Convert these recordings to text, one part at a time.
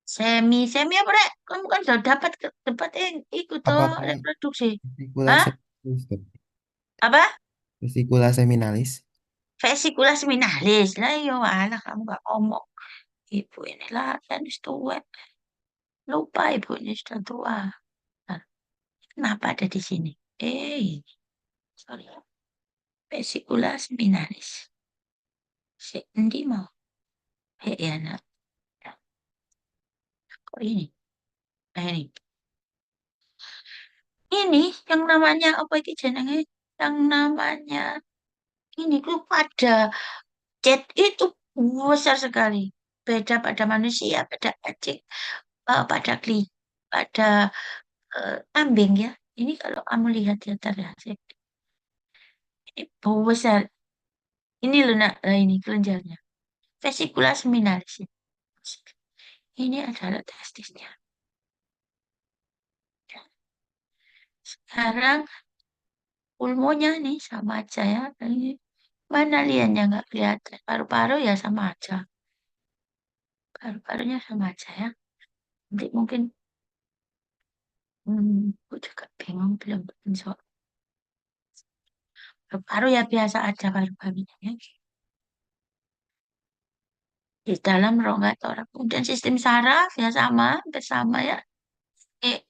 Semi, semi apa rek? Kamu kan sudah dapat ikut toh Apakah reproduksi. vesikula Hah? seminalis, Dok? Apa? Vesikula seminalis? Vesikula seminalis. Lah iya alah kamu gak ngomong. Ibu ini lah kan sudah tua. Lupa ibu ini sudah tua. Nah, kenapa ada di sini? Sorry. Vesikula seminalis. Si endi mau? Ya nak. Kok ini? Ini. Ini yang namanya apa itu jenenge? Yang namanya ini tuh pada cat itu besar sekali. Beda pada manusia, pada anjing, pada pada kambing ya. Ini kalau kamu lihat ya terlihat ini besar. Ini loh nak, ini kelenjarnya. Vesicula seminalis. Ini adalah testisnya. Sekarang pulmonya nih sama aja ya. Ini mana liannya nggak kelihatan. Paru-paru ya sama aja. Paru-parunya sama aja ya. Nanti mungkin aku juga bingung belum soal paru-paru ya biasa aja paru-parunya ya. Di dalam rongga torak. Kemudian sistem saraf ya sama, bersama ya.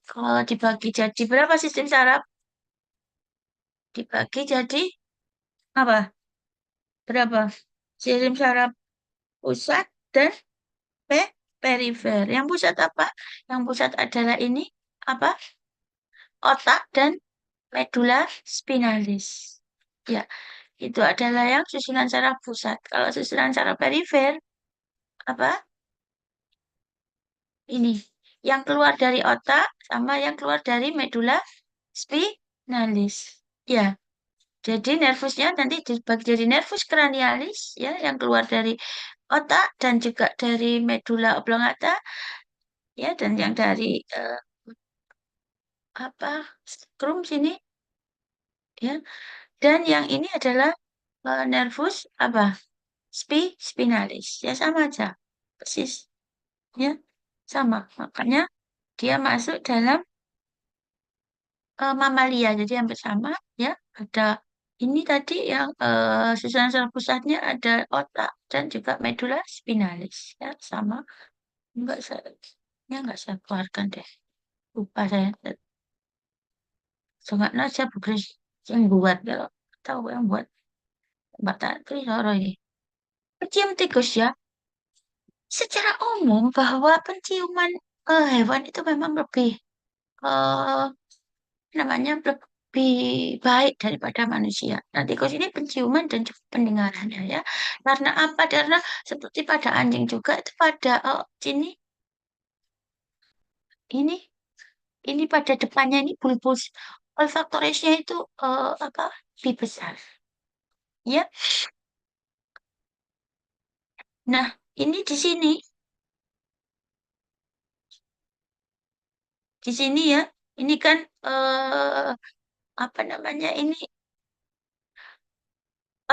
Kalau dibagi jadi berapa sistem saraf? Dibagi jadi apa? Berapa? Sistem saraf pusat dan perifer. Yang pusat apa? Yang pusat adalah ini apa? Otak dan medula spinalis. Ya, itu adalah yang susunan saraf pusat. Kalau susunan saraf perifer apa? Ini yang keluar dari otak sama yang keluar dari medula spinalis. Ya, jadi nervusnya nanti dibagi jadi nervus cranialis ya yang keluar dari otak dan juga dari medula oblongata ya dan yang dari apa skrum sini ya dan yang ini adalah nervus apa spinalis ya sama aja persis ya sama makanya dia masuk dalam mamalia jadi hampir sama ya ada ini tadi yang susunan saraf pusatnya ada otak dan juga medula spinalis ya sama enggak saya ya enggak saya keluarkan deh lupa saya Soalnya saya bukan yang buat kalau tahu yang buat Mbak Tatri Soro ini pencium tikus ya secara umum bahwa penciuman hewan itu memang lebih eh, namanya lebih baik daripada manusia. Nah, tikus ini penciuman dan juga pendengarannya ya. Karena apa? Karena seperti pada anjing juga itu pada sini ini ini pada depannya ini bulbus olfaktorisnya itu apa? Lebih besar. Ya. Nah, ini di sini ya. Ini kan apa namanya ini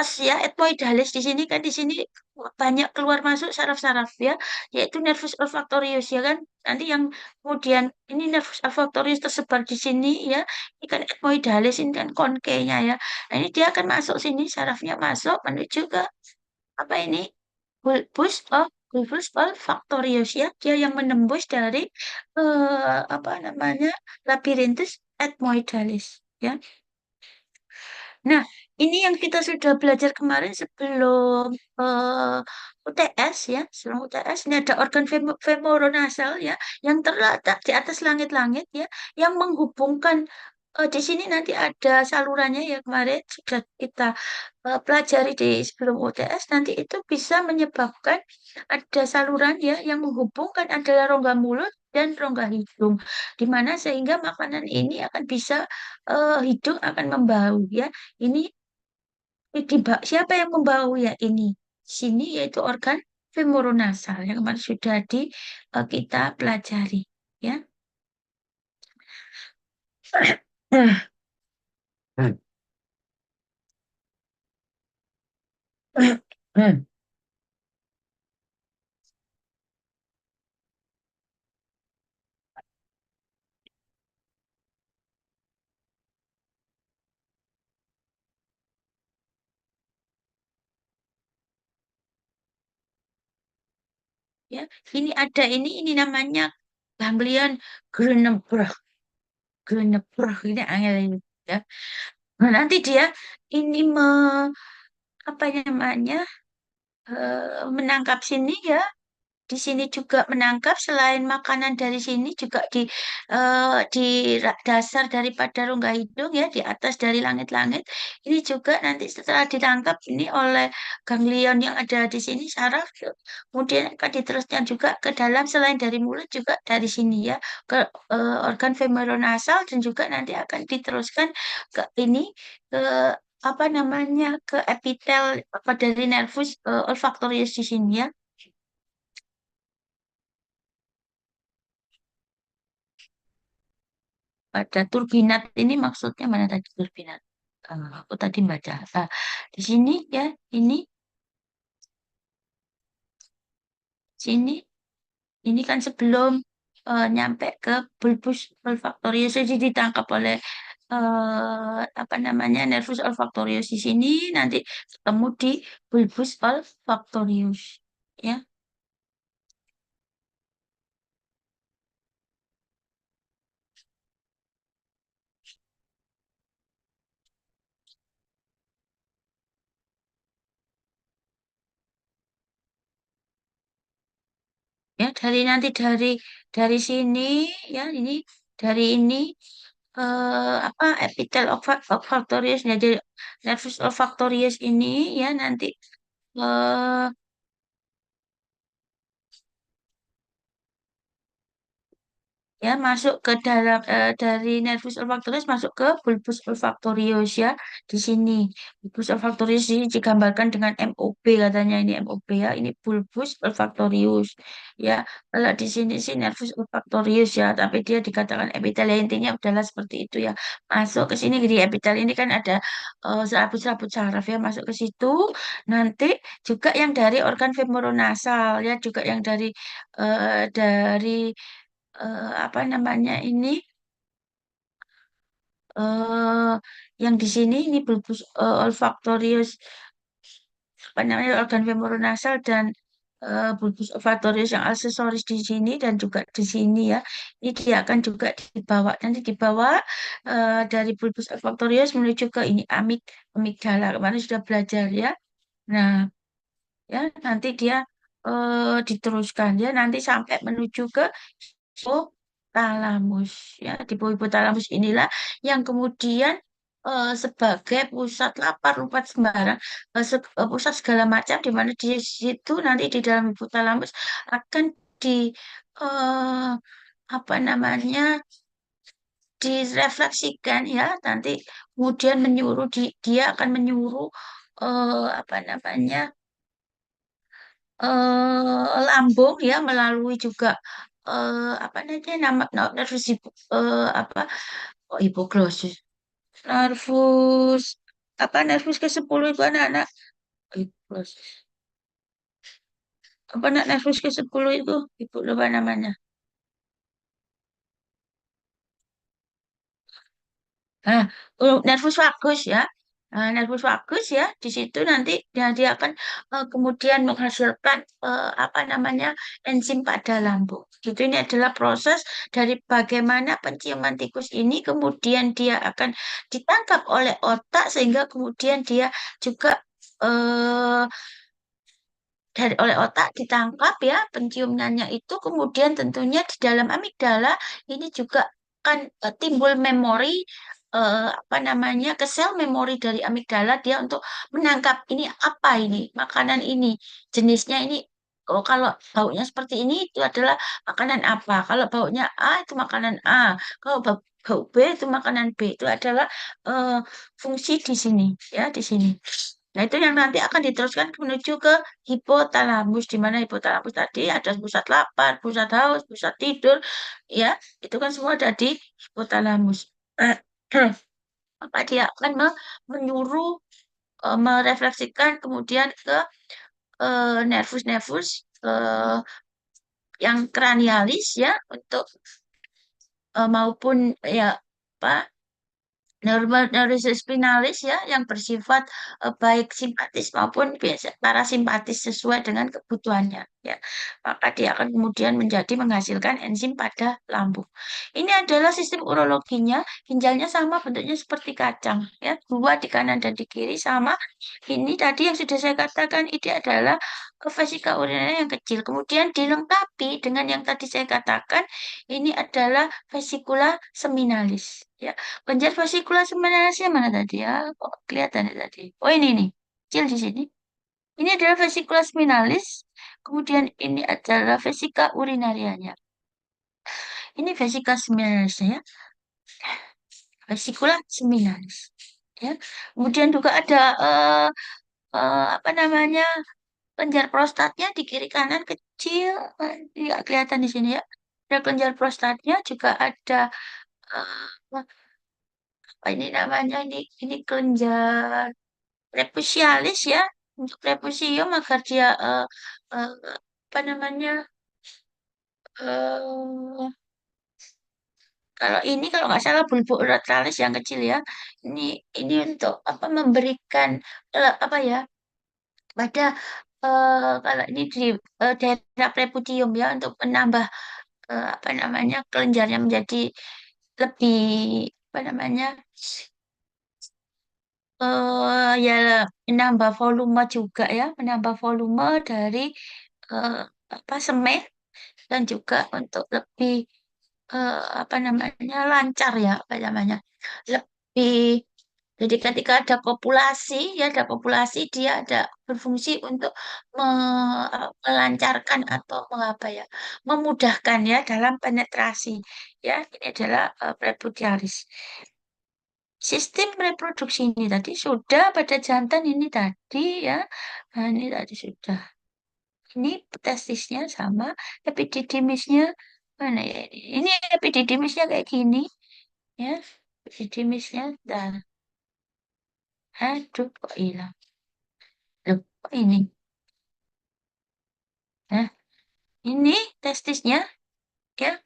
os ya ethmoidalis di sini kan di sini banyak keluar masuk saraf-saraf ya yaitu nervus olfaktorius ya kan nanti yang kemudian ini nervus olfaktorius tersebar di sini ya ini kan ethmoidalis ini kan konkenya ya nah ini dia akan masuk sini sarafnya masuk menuju ke apa ini bulbus olfaktorius ya dia yang menembus dari apa namanya labirintus ethmoidalis ya. Nah, ini yang kita sudah belajar kemarin sebelum UTS ya, sebelum UTS ini ada organ femoronasal ya, yang terletak di atas langit-langit ya, yang menghubungkan di sini nanti ada salurannya ya kemarin sudah kita pelajari di sebelum UTS nanti itu bisa menyebabkan ada saluran ya yang menghubungkan adalah rongga mulut dan rongga hidung, di mana sehingga makanan ini akan bisa hidung akan membau ya. Ini siapa yang membau ya ini? Sini yaitu organ femoronasal yang kemarin sudah kita pelajari ya. Ya, ini namanya ganglion Grunenberg. Grunenberg ini angel ini ya. Nah, nanti dia ini apa namanya menangkap sini ya. Di sini juga menangkap selain makanan dari sini juga di dasar daripada rongga hidung ya, di atas dari langit-langit. Ini juga nanti setelah ditangkap ini oleh ganglion yang ada di sini saraf, kemudian akan diteruskan juga ke dalam selain dari mulut juga dari sini ya ke organ femoronasal, dan juga nanti akan diteruskan ke ini ke apa namanya ke epitel apa dari nervus olfaktorius di sini ya. Pada turbinat ini maksudnya mana tadi turbinat? Aku tadi baca. Di sini ya, ini, sini, ini kan sebelum nyampe ke bulbus olfaktorius, jadi ditangkap oleh apa namanya nervus olfaktorius di sini, nanti ketemu di bulbus olfaktorius. Ya, ya dari sini ya ini dari ini apa epitel olfaktorius jadi nervus olfaktorius ini ya nanti eh, ya masuk ke dalam dari nervus olfaktorius masuk ke bulbus olfaktorius ya di sini bulbus olfaktorius ini digambarkan dengan MOB, katanya ini MOB ya, ini bulbus olfaktorius ya. Kalau di sini sih nervus olfaktorius ya, tapi dia dikatakan epitel ya, intinya adalah seperti itu ya. Masuk ke sini di epitel ini kan ada serabut-serabut saraf ya, masuk ke situ. Nanti juga yang dari organ femoronasal ya, juga yang dari apa namanya ini eh yang di sini ini bulbus olfaktorius apa namanya organ femoronasal dan bulbus olfaktorius yang aksesoris di sini dan juga di sini ya. Ini dia akan juga dibawa nanti dibawa dari bulbus olfaktorius menuju ke ini amigdala. Kemarin sudah belajar ya. Nah, ya nanti dia diteruskan ya nanti sampai menuju ke hipotalamus ya, di bawah hipotalamus inilah yang kemudian sebagai pusat lapar luput sembarang pusat segala macam, di mana di situ nanti di dalam hipotalamus akan di eh, apa namanya direfleksikan ya, nanti kemudian dia akan menyuruh apa namanya lambung ya melalui juga apa namanya nervus apa hipoglossus, nervus apa nervus ke-10 itu anak-anak hipoglossus apa nervus ke-10 itu ibu lupa namanya. Nah, nervus vagus ya. Nah, nervus vagus ya, di situ nanti dia akan kemudian menghasilkan apa namanya enzim pada lambung. Gitu ini adalah proses dari bagaimana penciuman tikus ini kemudian dia akan ditangkap oleh otak sehingga kemudian dia juga eh, oleh otak ditangkap ya penciumannya itu, kemudian tentunya di dalam amigdala ini juga akan timbul memori apa namanya ke sel memori dari amigdala dia untuk menangkap ini apa ini makanan ini jenisnya ini. Oh, kalau baunya seperti ini itu adalah makanan apa? Kalau baunya A itu makanan A. Kalau bau B itu makanan B. Itu adalah eh, fungsi di sini ya di sini. Nah, itu yang nanti akan diteruskan menuju ke hipotalamus, di mana hipotalamus tadi ada pusat lapar, pusat haus, pusat tidur, ya, itu kan semua ada di hipotalamus. Maka dia akan menyuruh merefleksikan kemudian ke nervus-nervus yang kranialis ya untuk maupun ya apa neurospinalis ya yang bersifat baik simpatis maupun biasa parasimpatis sesuai dengan kebutuhannya ya. Maka dia akan kemudian menjadi menghasilkan enzim pada lambung. Ini adalah sistem urologinya, ginjalnya sama bentuknya seperti kacang ya, dua di kanan dan di kiri sama. Ini tadi yang sudah saya katakan ini adalah vesika uriner yang kecil. Kemudian dilengkapi dengan yang tadi saya katakan ini adalah vesikula seminalis ya. Kelenjar fascikular sebenarnya mana tadi ya? Kok kelihatan ya tadi? Oh ini nih, kecil di sini. Ini adalah vesicula seminalis. Kemudian ini adalah vesika urinarianya. Ini vesika seminalis ya. Vesicula seminalis. Ya. Kemudian juga ada apa namanya kelenjar prostatnya di kiri kanan kecil. Tidak kelihatan di sini ya. Ada kelenjar prostatnya juga ada apa ini namanya ini kelenjar prepusialis ya untuk prepusium agar dia eh, apa namanya eh kalau ini kalau nggak salah bulbo uratralis yang kecil ya ini untuk apa memberikan apa ya pada kalau ini di daerah prepucium ya untuk menambah apa namanya kelenjarnya menjadi lebih apa namanya ya menambah volume juga ya menambah volume dari eh, apa semeh dan juga untuk lebih apa namanya lancar ya apa namanya lebih jadi ketika ada kopulasi ya ada kopulasi dia ada berfungsi untuk melancarkan atau mengapa ya memudahkan ya dalam penetrasi ya ini adalah prepudialis. Sistem reproduksi ini tadi sudah pada jantan ini tadi ya. Nah, ini tadi sudah. Ini testisnya sama, epididymisnya mana ya ini? Ini epididymisnya kayak gini ya. Epididymisnya dan aduh kok hilang. Loh, kok ini? Nah, ini testisnya ya,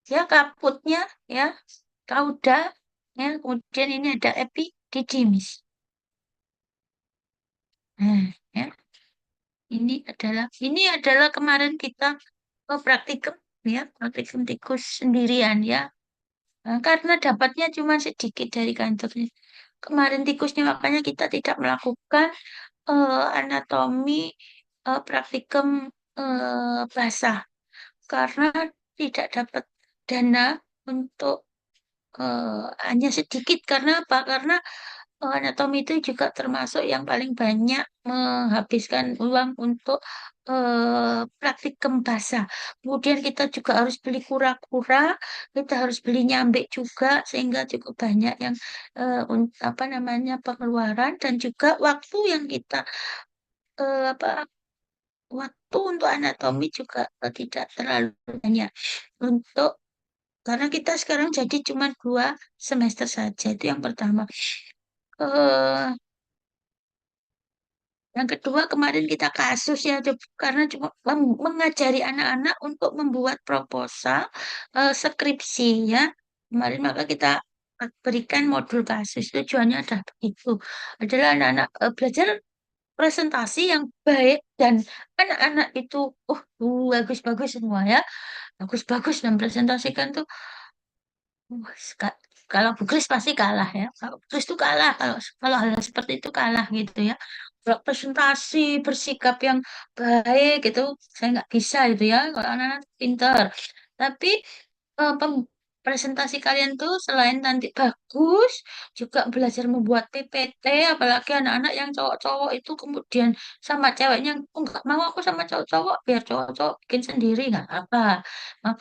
ya kaputnya ya, kauda ya. Kemudian ini ada epididymis. Nah, ya. Ini adalah kemarin kita praktikum ya, praktikum tikus sendirian ya. Nah, karena dapatnya cuma sedikit dari kantornya. Kemarin tikusnya makanya kita tidak melakukan anatomi praktikum basah karena tidak dapat dana untuk hanya sedikit karena apa? Karena anatomi itu juga termasuk yang paling banyak menghabiskan uang untuk praktikum basah. Kemudian kita juga harus beli kura-kura, kita harus beli nyambe juga sehingga cukup banyak yang apa namanya pengeluaran dan juga waktu yang kita apa waktu untuk anatomi juga tidak terlalu banyak untuk karena kita sekarang jadi cuma 2 semester saja itu yang pertama. eh yang kedua kemarin kita kasus ya karena cuma mengajari anak-anak untuk membuat proposal skripsi ya. Kemarin maka kita berikan modul kasus tujuannya adalah begitu adalah anak-anak belajar presentasi yang baik dan anak-anak itu bagus-bagus semua ya bagus-bagus dan presentasikan tuh wah, kalau Bu Kris pasti kalah ya. Kalau Bu Kris itu kalah kalau kalau hal seperti itu kalah gitu ya. Kalau presentasi bersikap yang baik itu saya nggak bisa itu ya. Kalau anak-anak pintar. Tapi presentasi kalian tuh selain nanti bagus, juga belajar membuat PPT, apalagi anak-anak yang cowok-cowok itu kemudian sama ceweknya, oh nggak mau aku sama cowok-cowok, biar cowok-cowok bikin sendiri nggak apa.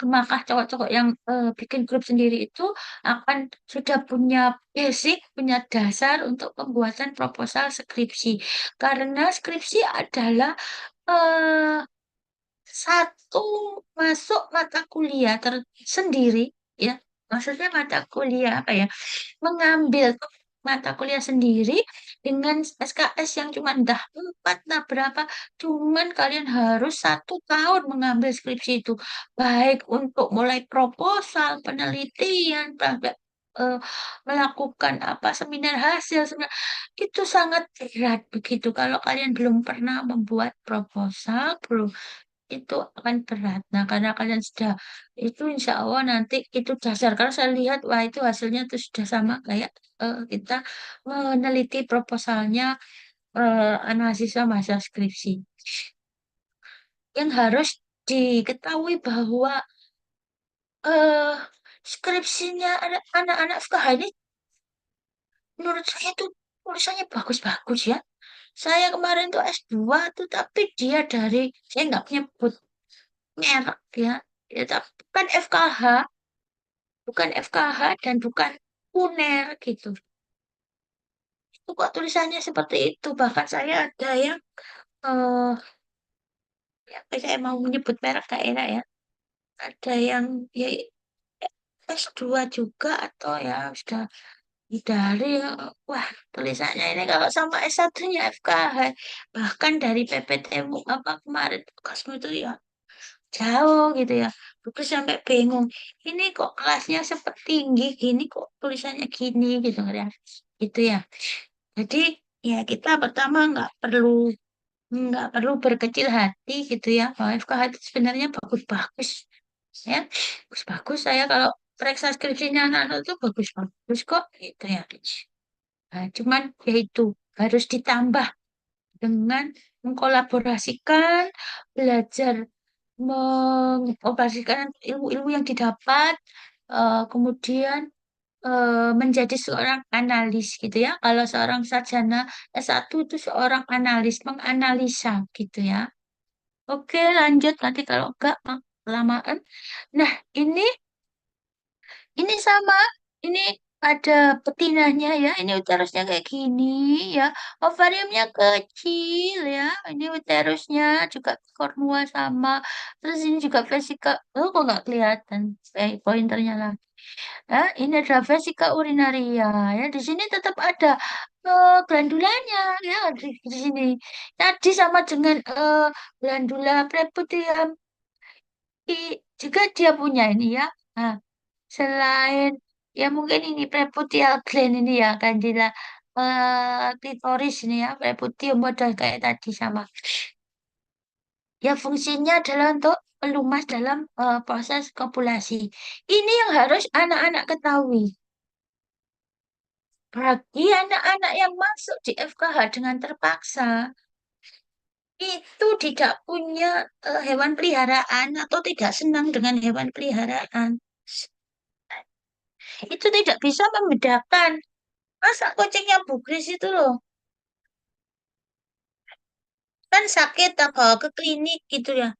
Maka cowok-cowok yang bikin grup sendiri itu akan sudah punya basic, punya dasar untuk pembuatan proposal skripsi. Karena skripsi adalah eh, satu masuk mata kuliah tersendiri ya maksudnya mata kuliah apa ya mengambil mata kuliah sendiri dengan SKS yang cuma entah 4, entah berapa. Cuman kalian harus 1 tahun mengambil skripsi itu. Baik untuk mulai proposal, penelitian, eh, melakukan apa seminar hasil, itu sangat berat begitu. Kalau kalian belum pernah membuat proposal, belum itu akan berat. Nah, karena kalian sudah itu insya Allah nanti itu dasar. Kalau saya lihat, wah itu hasilnya itu sudah sama kayak kita meneliti proposalnya mahasiswa masa skripsi. Yang harus diketahui bahwa eh skripsinya anak-anak FKH ini menurut saya itu tulisannya bagus-bagus ya. Saya kemarin tuh S2 tuh, tapi dia dari, saya nggak nyebut merek ya, ya tapi bukan FKH, bukan FKH dan bukan UNER gitu. Itu kok tulisannya seperti itu. Bahkan saya ada yang eh ya, saya mau menyebut merek gak enak ya. Ada yang ya S2 juga atau ya sudah dari wah tulisannya ini kalau sama S1-nya FKH. Bahkan dari PPTmu apa kemarin tugasmu itu ya jauh gitu ya. Terus sampai bingung. Ini kok kelasnya setinggi gini kok tulisannya gini gitu kan ya. Gitu ya. Jadi ya kita pertama nggak perlu berkecil hati gitu ya. Bahwa FKH itu sebenarnya bagus-bagus ya. Bagus-bagus saya kalau periksa skripsinya anak-anak itu bagus-bagus kok gitu ya. Nah, cuman yaitu harus ditambah dengan mengkolaborasikan, belajar mengoperasikan ilmu-ilmu yang didapat, kemudian menjadi seorang analis gitu ya. Kalau seorang sarjana S1 itu seorang analis, menganalisa gitu ya. Oke, lanjut nanti kalau enggak kelamaan. Nah, ini ini sama, ini ada betinanya ya. Ini uterusnya kayak gini ya. Ovariumnya kecil ya. Ini uterusnya juga kornua sama. Terus ini juga vesika. Oh, kok nggak kelihatan? Pointernya lah. Ini ada vesika urinaria ya. Di sini tetap ada glandulanya ya di sini. Tadi sama dengan glandula prepudium juga dia punya ini ya. Nah, selain ya mungkin ini preputial gland ini ya Candida clitoris ini ya preputium model kayak tadi sama. Ya fungsinya adalah untuk pelumas dalam proses kopulasi. Ini yang harus anak-anak ketahui. Bagi anak-anak yang masuk di FKH dengan terpaksa, itu tidak punya hewan peliharaan atau tidak senang dengan hewan peliharaan. Itu tidak bisa membedakan. Masa kucingnya bugris itu loh, kan sakit tak bawa ke klinik gitu ya.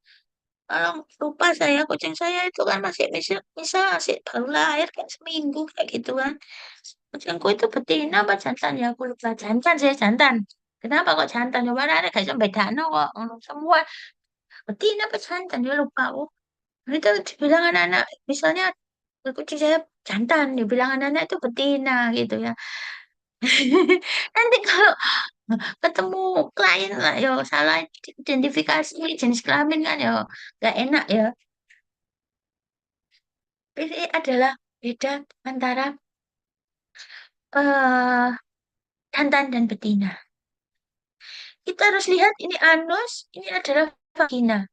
Kalau lupa saya, kucing saya itu kan masih bisa masih baru lahir kayak seminggu kayak gitu kan. Kucingku itu betina apa jantan ya, aku lupa. Jantan sih, jantan. Kenapa kok jantan? Ya mana ada kayak bedano kok. Semua betina apa jantan ya lupa aku. Itu dibilang anak-anak, misalnya kucing saya jantan, dibilang anak-anak itu betina gitu ya. Nanti kalau ketemu klien lah yo salah identifikasi jenis kelamin kan yo gak enak ya. Ini adalah beda antara eh jantan dan betina. Kita harus lihat ini anus, ini adalah vagina.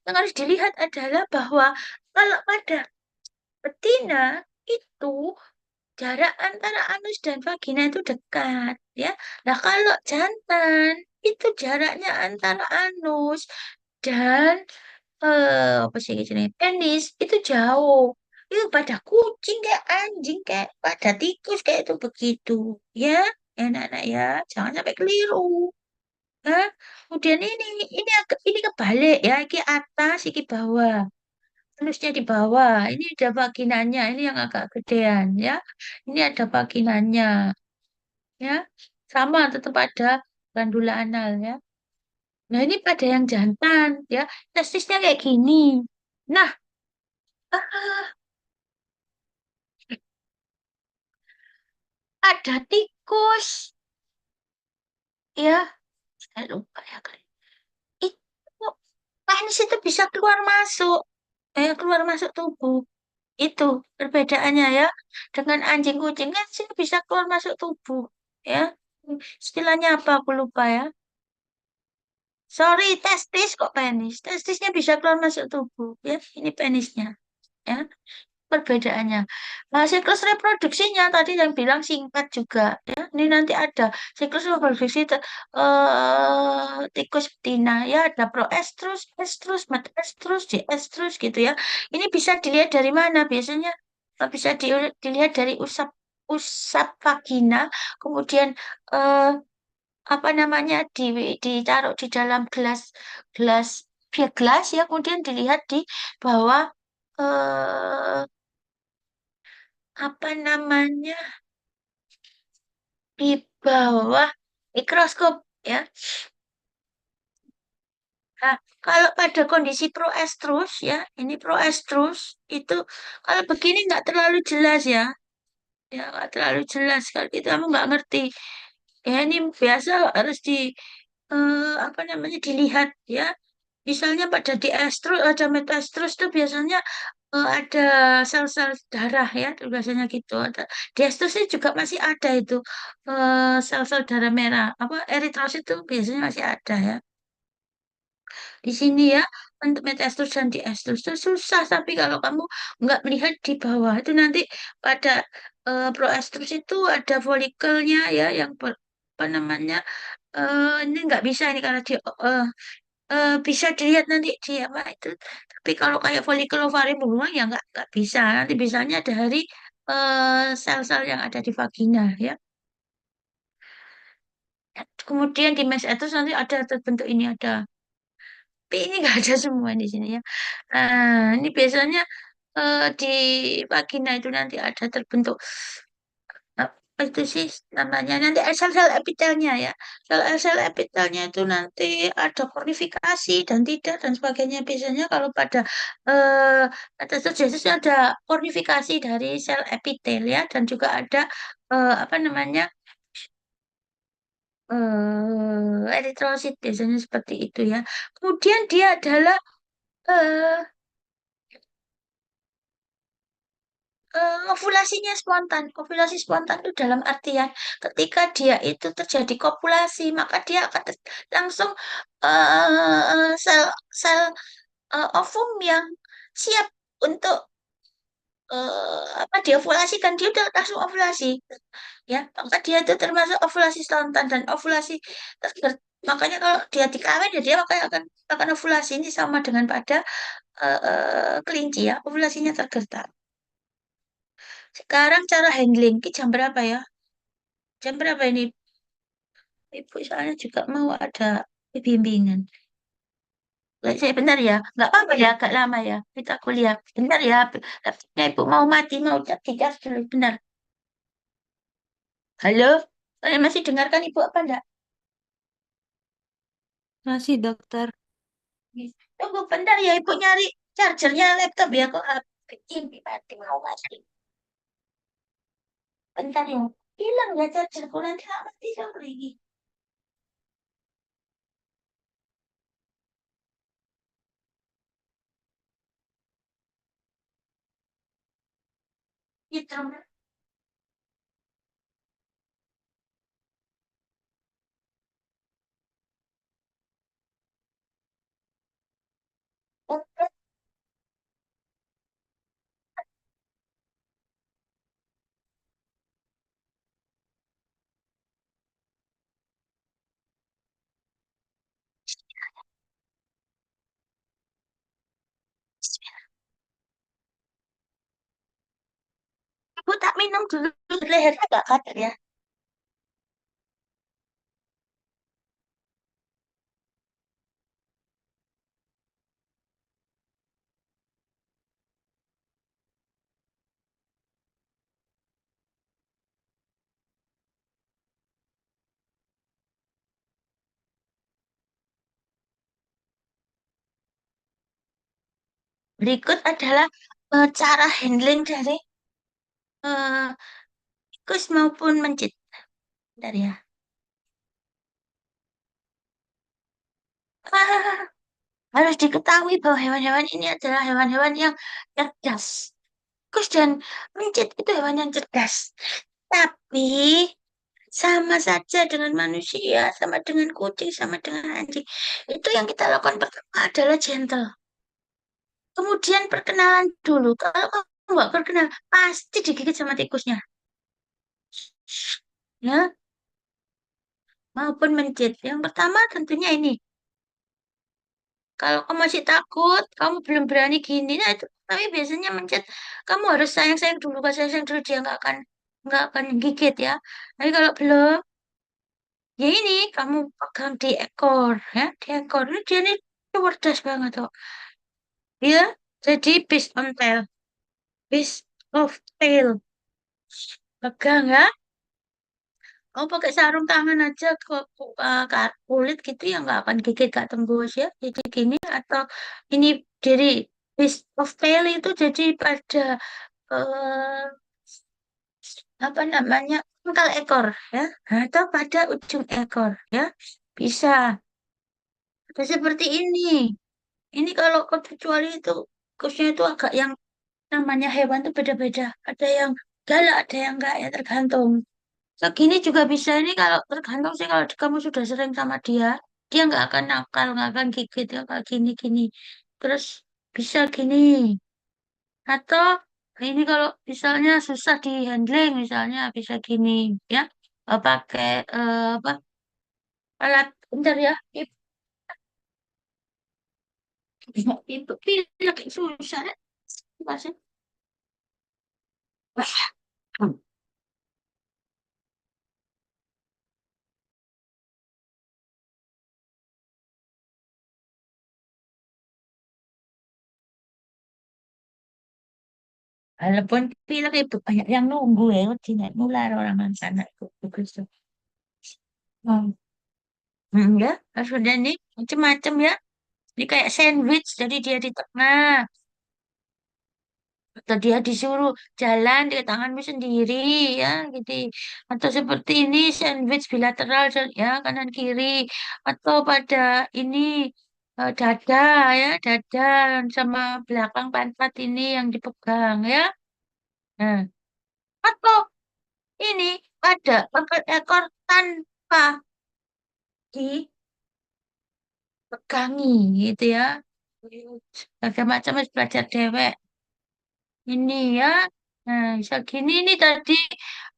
Yang harus dilihat adalah bahwa kalau pada betina itu jarak antara anus dan vagina itu dekat, ya. Nah, kalau jantan itu jaraknya antara anus dan apa sih jenis penis itu jauh. Itu pada kucing kayak anjing kayak pada tikus kayak itu begitu, ya. Ya, anak-anak ya, jangan sampai keliru. Ya. Kemudian ini kebalik ya, ini atas, ini bawah. Anusnya di bawah. Ini ada vaginanya. Ini yang agak gedean ya. Ini ada vaginanya ya. Sama tetap ada glandula anal ya. Nah, ini pada yang jantan ya. Testisnya kayak gini. Nah, ah, ada tikus. Ya, saya lupa ya kali. Itu teknis itu bisa keluar masuk. Keluar masuk tubuh. Itu perbedaannya ya. Dengan anjing kucing kan sih bisa keluar masuk tubuh. Ya. Istilahnya apa aku lupa ya. Sorry, testis kok penis. Testisnya bisa keluar masuk tubuh. Ya, ini penisnya. Ya, perbedaannya. Nah, siklus reproduksinya tadi yang bilang singkat juga. Ya, ini nanti ada siklus reproduksi tikus betina. Ya, ada proestrus, estrus, metestrus, diestrus gitu ya. Ini bisa dilihat dari mana? Biasanya bisa dilihat dari usap usap vagina, kemudian eh, apa namanya ditaruh di dalam gelas gelas via gelas ya, kemudian dilihat di bawah eh, apa namanya di bawah mikroskop ya. Nah, kalau pada kondisi proestrus ya, ini proestrus itu kalau begini nggak terlalu jelas ya nggak terlalu jelas kalau itu kamu nggak ngerti. Ya ini biasa harus apa namanya dilihat ya. Misalnya pada diestrus, ada metastrus itu biasanya ada sel-sel darah ya, biasanya gitu. Ada diestrus itu juga masih ada itu sel-sel darah merah. Apa eritrosit itu biasanya masih ada ya. Di sini ya untuk metastrus dan diestrus itu susah. Tapi kalau kamu nggak melihat di bawah itu nanti pada proestrus itu ada folikelnya ya, yang apa namanya ini nggak bisa ini karena dia bisa dilihat nanti di apa itu. Tapi kalau kayak folikel ovarium beruang ya nggak bisa. Nanti bisanya dari sel-sel yang ada di vagina ya. Kemudian di mesenteris nanti ada terbentuk ini ada. Tapi ini nggak ada semua di sini ya. Ini biasanya di vagina itu nanti ada terbentuk apa itu sih namanya nanti sel-sel epitelnya ya. Sel-sel epitelnya itu nanti ada kornifikasi dan tidak dan sebagainya. Biasanya kalau pada metastasis ada kornifikasi dari sel epitel ya, dan juga ada apa namanya eritrosit biasanya seperti itu ya. Kemudian dia adalah eh, ovulasinya spontan. Ovulasi spontan itu dalam artian ketika dia itu terjadi kopulasi, maka dia akan langsung sel sel ovum yang siap untuk apa diovulasi kan dia udah langsung ovulasi ya, maka dia itu termasuk ovulasi spontan dan ovulasi makanya kalau dia dikawin ya dia makanya akan ovulasi. Ini sama dengan pada kelinci ya, ovulasinya tergertak. Sekarang cara handling, ki jam berapa ya? Jam berapa ini? Ibu soalnya juga mau ada bimbingan. Saya bentar ya, nggak apa-apa ya, agak lama ya. Kita kuliah. Bentar ya, laptopnya ibu mau mati, mau dicas dulu. Bentar. Halo? Masih dengarkan ibu apa enggak? Masih dokter. Tunggu bentar ya, ibu nyari chargernya laptop ya. Kok ini mati, mau mati. Bentar ya. Hilang ya chargerku, nanti nggak mati sama lagi. Gitu. Ibu tak minum dulu, lehernya agak kader ya. Berikut adalah cara handling dari eh, tikus maupun mencit. Bentar ya. Ah, harus diketahui bahwa hewan-hewan ini adalah hewan-hewan yang cerdas. Tikus dan mencit itu hewan yang cerdas. Tapi sama saja dengan manusia, sama dengan kucing, sama dengan anjing. Itu yang kita lakukan pertama adalah gentle. Kemudian perkenalan dulu. Kalau kamu nggak perkenal, pasti digigit sama tikusnya. Ya, maupun mencit. Yang pertama tentunya ini. Kalau kamu masih takut, kamu belum berani gini, nah itu. Tapi biasanya mencet, kamu harus sayang-sayang dulu, kasih sayang dulu dia nggak akan gigit ya. Tapi kalau belum, ya ini kamu pegang di ekor ya, di ekor ini dia ini cerdas banget tuh. Ya, jadi beast on tail, beast of tail, pegang ya. Kamu pakai sarung tangan aja ke kulit gitu ya nggak akan gigit, gak tembus ya. Jadi gini atau ini dari beast of tail itu jadi pada eh, apa namanya pangkal ekor ya atau pada ujung ekor ya bisa. Ada seperti ini. Ini kalau kecuali itu khususnya itu agak yang namanya hewan tuh beda-beda. Ada yang galak, ada yang enggak ya tergantung. Segini juga bisa ini kalau tergantung sih kalau kamu sudah sering sama dia, dia nggak akan nakal, nggak akan gigit ya kayak gini-gini. Terus bisa gini. Atau ini kalau misalnya susah di handling, misalnya bisa gini ya. Pakai apa alat bentar ya. Itu pilek susah. Masih. Walaupun pilek itu banyak yang nunggu ya, tidak nular orang sana itu. Bagus tuh. Hmm. Ya, harus udah nih macem-macem ya. Ini kayak sandwich, jadi dia di tengah. Atau dia disuruh jalan di tanganmu sendiri, ya, gitu. Atau seperti ini, sandwich bilateral, ya, kanan kiri. Atau pada ini, dada, ya, dada sama belakang pantat ini yang dipegang, ya. Nah, atau ini ada pangkat ekor tanpa dipegangi, gitu ya. Ada macam harus belajar dewek. Ini ya, nah bisa gini ini tadi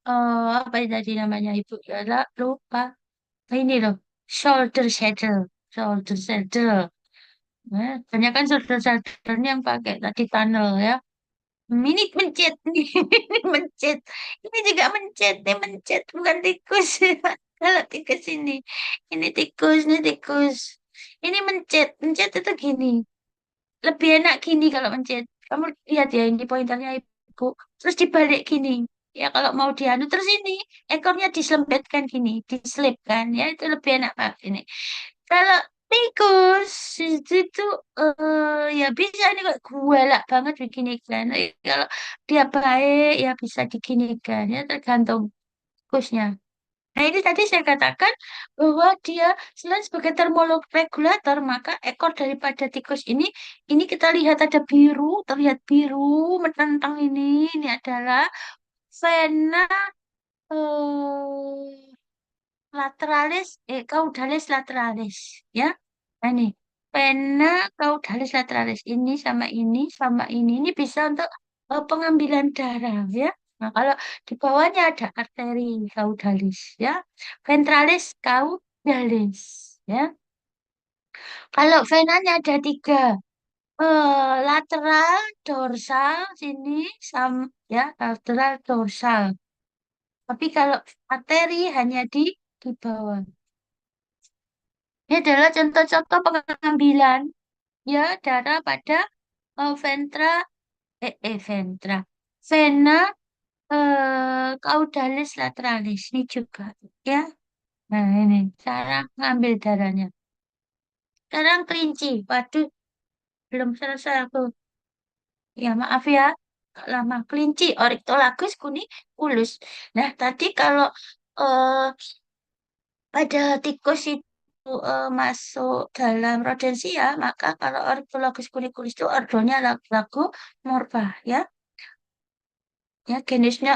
apa ini tadi namanya ibu ya lupa. Nah, ini loh shoulder saddle, shoulder saddle. Nah, banyak kan shoulder saddle yang pakai tadi tunnel ya. Ini mencet nih, ini mencet. Ini juga mencet, nih mencet bukan tikus. Kalau tikus ini tikus, ini tikus. Ini mencet, mencet itu gini. Lebih enak gini kalau mencet. Kamu lihat ya ini pointernya ibu. Terus dibalik gini. Ya kalau mau dianu terus ini ekornya diselempitkan gini, diselipkan ya itu lebih enak Pak ini. Kalau tikus itu ya bisa ini kok galak banget bikin ikan. Kalau dia baik ya bisa diginikan ya tergantung tikusnya. Nah, ini tadi saya katakan bahwa dia selain sebagai termoregulator, maka ekor daripada tikus ini kita lihat ada biru, terlihat biru menentang ini. Ini adalah vena eh, lateralis, caudalis lateralis, ya. Nah, ini vena caudalis lateralis ini bisa untuk pengambilan darah, ya. Nah, kalau di bawahnya ada arteri caudalis, ya. Ventralis caudalis, ya. Kalau venanya ada tiga, lateral, dorsal, sini, ya, lateral, dorsal. Tapi kalau arteri hanya di bawah. Ini adalah contoh-contoh pengambilan ya darah pada ventra, vena caudalis lateralis ini juga ya. Nah ini cara ngambil darahnya. Sekarang kelinci. Waduh, belum selesai aku. Ya maaf ya. Agak lama. Kelinci, Ornithologus kuniculus. Nah, tadi kalau eh, pada tikus itu masuk dalam rodensia, maka kalau Ornithologus kuniculus itu ordonya Lagomorpha, ya. Ya, jenisnya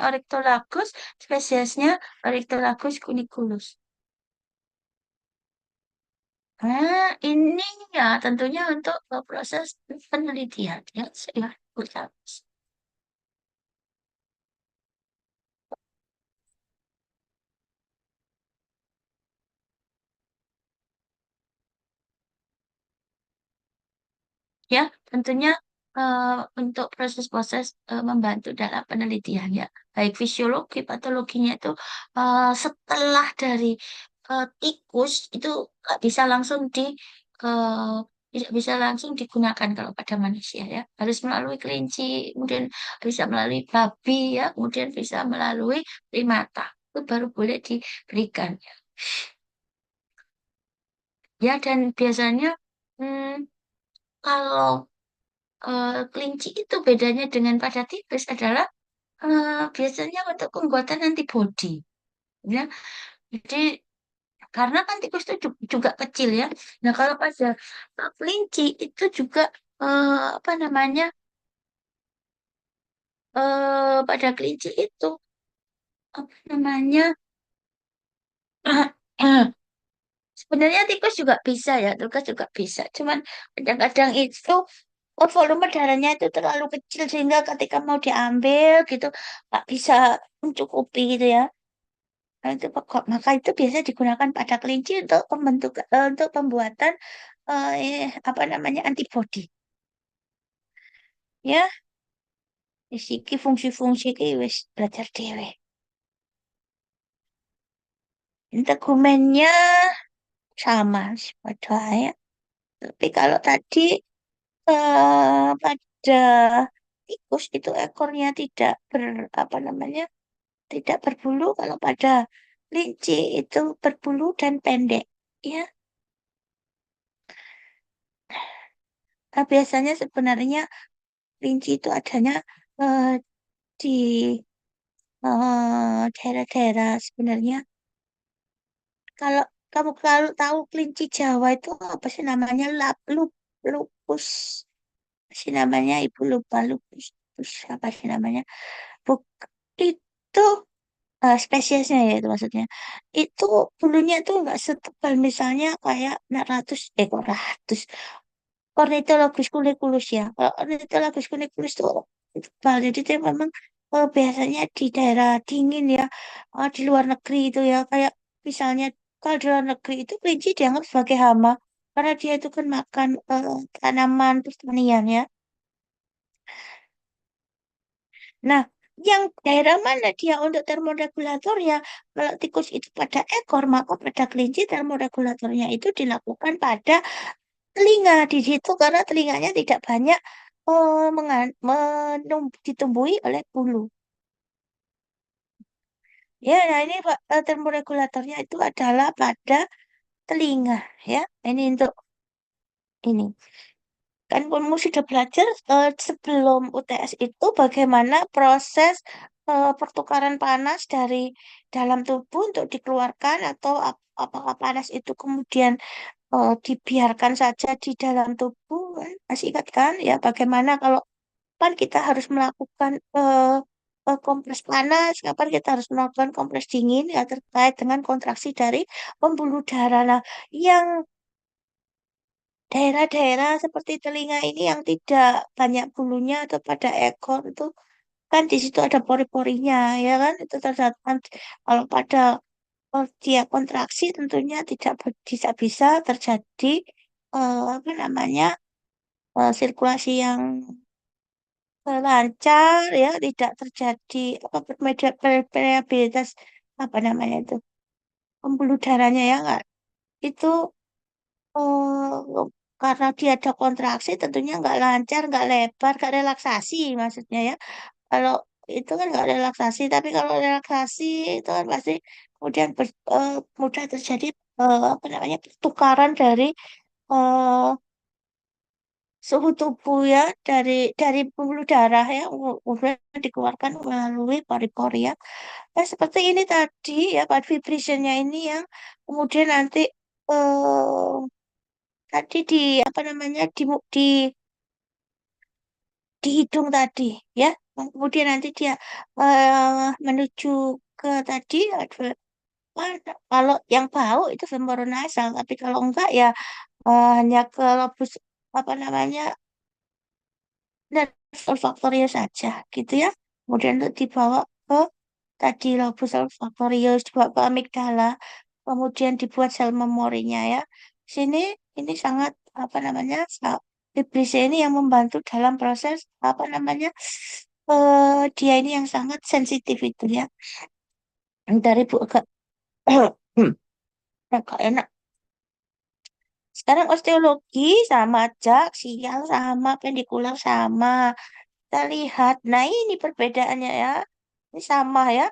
Ornithologus, spesiesnya Ornithologus kuniculus. Nah, ini ya tentunya untuk proses penelitian ya, ya, ya tentunya eh, untuk proses-proses membantu dalam penelitian ya, baik fisiologi, patologinya itu setelah dari tikus itu nggak bisa langsung eh, tidak bisa langsung digunakan kalau pada manusia ya, harus melalui kelinci, kemudian bisa melalui babi ya, kemudian bisa melalui primata, itu baru boleh diberikan ya. Dan biasanya hmm, kalau kelinci itu bedanya dengan pada tikus adalah biasanya untuk pembuatan antibodi ya. Jadi karena kan tikus itu juga kecil ya. Nah, kalau pada kelinci itu juga apa namanya? Pada kelinci itu apa namanya? Sebenarnya tikus juga bisa ya, tikus juga bisa. Cuman kadang-kadang itu volume darahnya itu terlalu kecil sehingga ketika mau diambil gitu nggak bisa mencukupi gitu ya. Nah, itu maka itu biasa digunakan pada kelinci untuk untuk pembuatan apa namanya antibodi. Ya, siki fungsi-fungsi ki wis belajar dhewe. Integumennya sama sih pada ya. Tapi kalau tadi pada tikus itu ekornya tidak apa namanya, tidak berbulu. Kalau pada kelinci itu berbulu dan pendek. Ya, nah, biasanya sebenarnya kelinci itu adanya eh, di daerah-daerah sebenarnya. Kalau kamu kalau tahu kelinci Jawa itu apa sih namanya, lupus, apa sih namanya, ibu lupa, lupus apa sih namanya, Buk, itu spesiesnya ya itu maksudnya, itu bulunya tuh nggak setebal misalnya kayak 100 Ornitologus cuniculus ya. Kalau Ornitologus cuniculus itu tebal. Jadi dia memang biasanya di daerah dingin ya, di luar negeri itu ya. Kayak misalnya kalau di luar negeri itu kelinci dianggap sebagai hama karena dia itu kan makan tanaman pertanian ya. Nah, yang daerah mana dia untuk termoregulatornya? Kalau tikus itu pada ekor, maka pada kelinci termoregulatornya itu dilakukan pada telinga di situ karena telinganya tidak banyak ditumbuhi oleh bulu. Ya, nah ini Pak, termoregulatornya itu adalah pada telinga ya. Ini untuk ini. Kan kamu sudah belajar sebelum UTS itu bagaimana proses pertukaran panas dari dalam tubuh untuk dikeluarkan atau apakah panas itu kemudian dibiarkan saja di dalam tubuh kan? Masih ingat kan ya bagaimana kalau kapan kita harus melakukan kompres panas, kapan kita harus melakukan kompres dingin ya terkait dengan kontraksi dari pembuluh darah. Nah, yang daerah-daerah seperti telinga ini yang tidak banyak bulunya atau pada ekor itu kan di situ ada pori-porinya ya kan, itu terdapat kalau pada dia kontraksi tentunya tidak bisa terjadi apa namanya, sirkulasi yang lancar ya, tidak terjadi apa permeabilitas apa namanya itu pembuluh darahnya ya enggak, itu karena dia ada kontraksi tentunya nggak lancar, nggak lebar, nggak relaksasi maksudnya ya. Kalau itu kan nggak relaksasi, tapi kalau relaksasi itu kan pasti kemudian mudah terjadi apa namanya pertukaran dari suhu tubuh ya dari pembuluh darah ya udah dikeluarkan melalui pori-pori ya. Nah, seperti ini tadi ya part vibrationnya ini yang kemudian nanti eh tadi di apa namanya di di hidung tadi ya. Kemudian nanti dia menuju ke tadi kalau yang bau itu nasal, tapi kalau enggak ya hanya ke lobus apa namanya dan olfaktorius saja gitu ya. Kemudian untuk dibawa ke tadi lobus olfaktorius, dibawa ke amigdala, kemudian dibuat sel memorinya ya. Sini ini sangat apa namanya vibrisnya ini yang membantu dalam proses apa namanya dia ini yang sangat sensitif itu ya. Dari bu agak agak enak. Sekarang osteologi sama aja, aksial sama, pendikular sama. Kita lihat, nah ini perbedaannya ya. Ini sama ya.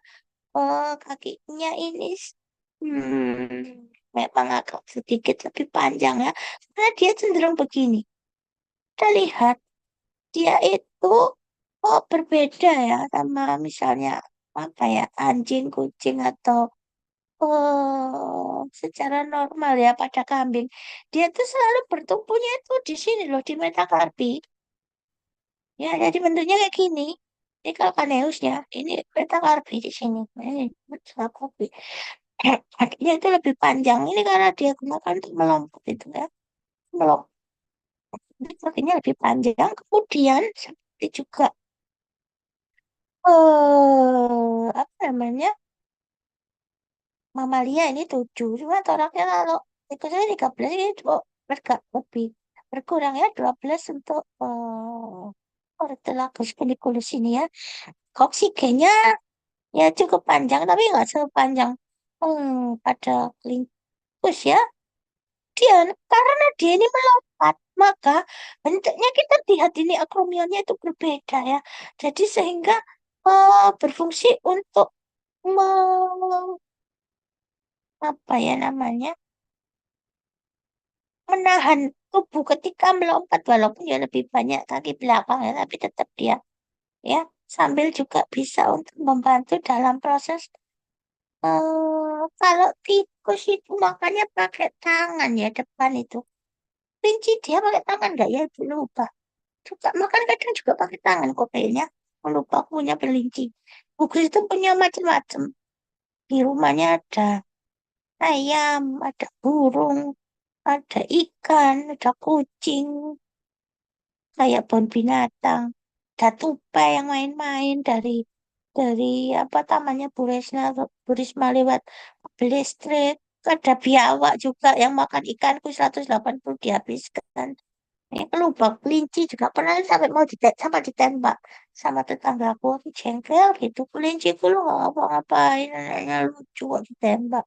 Kakinya ini memang agak sedikit lebih panjang ya. Karena dia cenderung begini. Kita lihat, dia itu berbeda ya sama misalnya apa ya, anjing, kucing atau secara normal ya pada kambing. Dia tuh selalu bertumpunya itu di sini loh, di metakarpi. Ya, jadi bentuknya kayak gini. Ini kalkaneusnya, ini metakarpi di sini. Ini metakarpi. Kakinya itu lebih panjang. Ini karena dia gunakan untuk melompat itu ya. Melompat. Ini kakinya lebih panjang. Kemudian seperti juga apa namanya? Mamalia ini 7. Cuma toraknya kalau tikusnya 13 ini cuma lebih berkurang ya 12 untuk Ortholagus pendiculus ini ya. Oksigennya ya cukup panjang tapi nggak sepanjang pada linkus ya. Dia karena dia ini melompat maka bentuknya kita lihat ini akromionnya itu berbeda ya. Jadi sehingga berfungsi untuk me- apa ya namanya menahan tubuh ketika melompat walaupun ya lebih banyak kaki belakang ya tapi tetap dia ya sambil juga bisa untuk membantu dalam proses kalau tikus itu makannya pakai tangan ya depan itu. Kelinci dia pakai tangan nggak ya? Ibu lupa. Juga makan kadang juga pakai tangan kok kayaknya. Aku lupa aku punya kelinci. Gugus itu punya macam-macam. Di rumahnya ada ayam, ada burung, ada ikan, ada kucing, kayak pohon binatang. Ada tupai yang main-main dari apa namanya Bu Risma lewat Beli Street. Ada biawak juga yang makan ikanku 180 dihabiskan. Ini lupa kelinci juga pernah sampai mau sampai ditembak sama tetanggaku. Aku jengkel gitu. Kelinci ku lu nggak ngapa-ngapain. Anaknya lucu kok ditembak.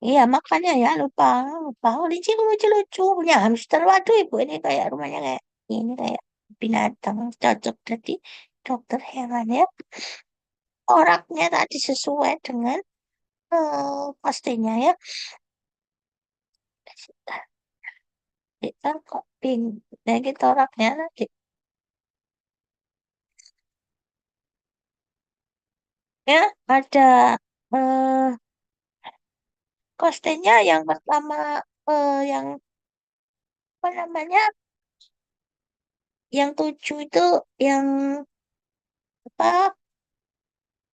Iya makanya ya lupa lupa. Oh, kelinci ku lucu-lucu. Punya hamster. Waduh ibu ini kayak rumahnya kayak ini kayak binatang cocok jadi dokter hewan ya. Oraknya tadi sesuai dengan pastinya ya. Kita kok ping. Nah, kita oraknya nanti. Ya, ada eh kostenya yang pertama yang apa namanya? Yang 7 itu yang apa?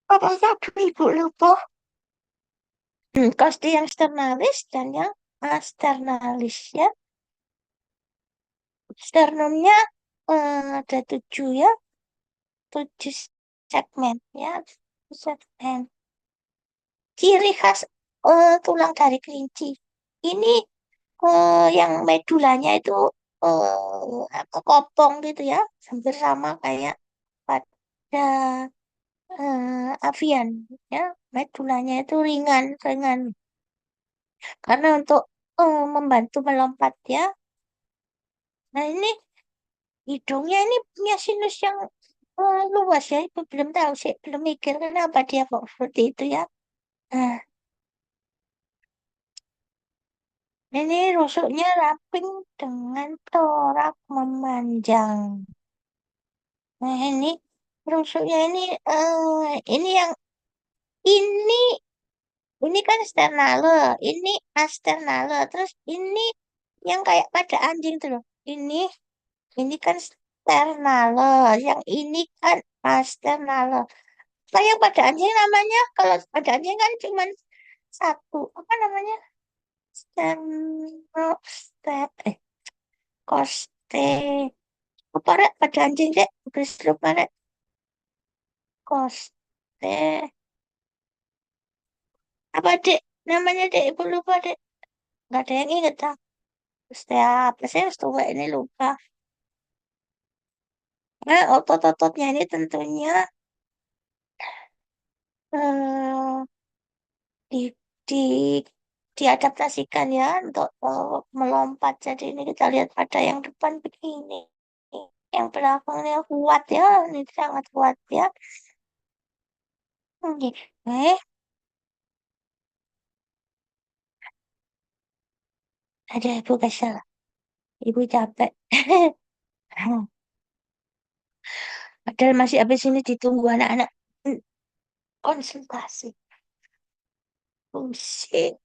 Apa satu ibu lupa? Kosti yang sternalis dan yang asternalis ya. Sternumnya ada 7 ya, 7 segmen ya, 7 segmen. Ciri khas tulang dari kelinci. Ini yang medulanya itu apa kopong gitu ya, hampir sama kayak pada avian ya, medulanya itu ringan ringan karena untuk membantu melompat ya. Nah ini hidungnya ini punya sinus yang luas ya, ibu belum tahu sih, belum mikir kenapa dia kok seperti itu ya. Nah, Ini rusuknya ramping dengan torak memanjang. Nah, rusuknya ini yang ini ini kan sternale, ini asternale, terus ini yang kayak pada anjing tuh loh. Ini kan sternale, yang ini kan asternale. Apa yang pada anjing namanya? Kalau pada anjing kan cuma satu. Apa namanya? Sterno, ster, koste. Apa rek pada anjing dek? Terus lupa rek. Koste. Apa dek? Namanya dek, ibu lupa dek. Gak ada yang inget ah. Koste apa sih? Tua ini lupa. Nah, otot-ototnya ini tentunya eh, di, di diadaptasikan ya untuk melompat. Jadi ini kita lihat pada yang depan begini. Yang belakangnya kuat ya, ini sangat kuat ya. Oke. Ada ibu kesel, ibu capek. Padahal masih habis ini ditunggu anak-anak konsultasi. Fungsi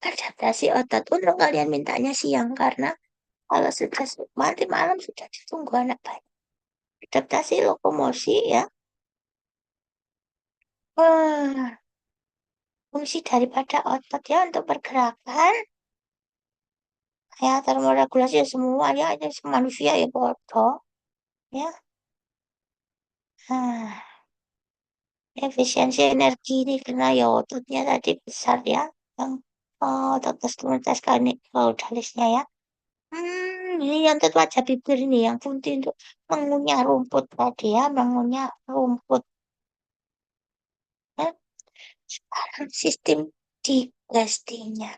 adaptasi otot. Untuk kalian mintanya siang karena kalau sudah nanti malam sudah ditunggu anak bayi. Adaptasi lokomosi ya. Eh, fungsi daripada otot ya untuk pergerakan ya termoregulasi ya semua ya ini manusia ya bodoh ya. Nah, efisiensi energi ini karena ya ototnya tadi besar ya yang otot komunitas kaudalisnya ya. Ini yang otot wajah bibir ini yang fungsi untuk mengunyah rumput tadi ya, mengunyah rumput. Ya. Sekarang sistem digestinya.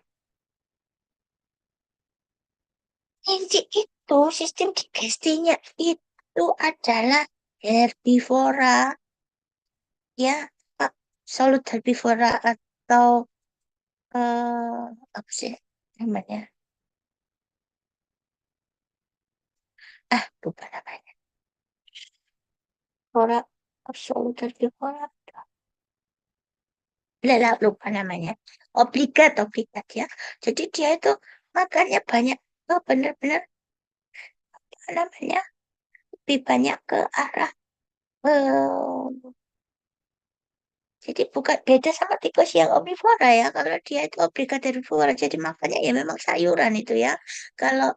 Inti itu sistem digestinya itu adalah herbivora ya, absolut herbivora atau apa sih namanya? Lupa namanya. Herbivora, absolut herbivora. Lelah lupa namanya. Obligat ya. Jadi dia itu makannya banyak. Oh, bener-bener apa namanya? Lebih banyak ke arah eh, jadi bukan beda sama tikus yang omnivora ya. Kalau dia itu obligat herbivora, jadi makannya ya memang sayuran itu ya. Kalau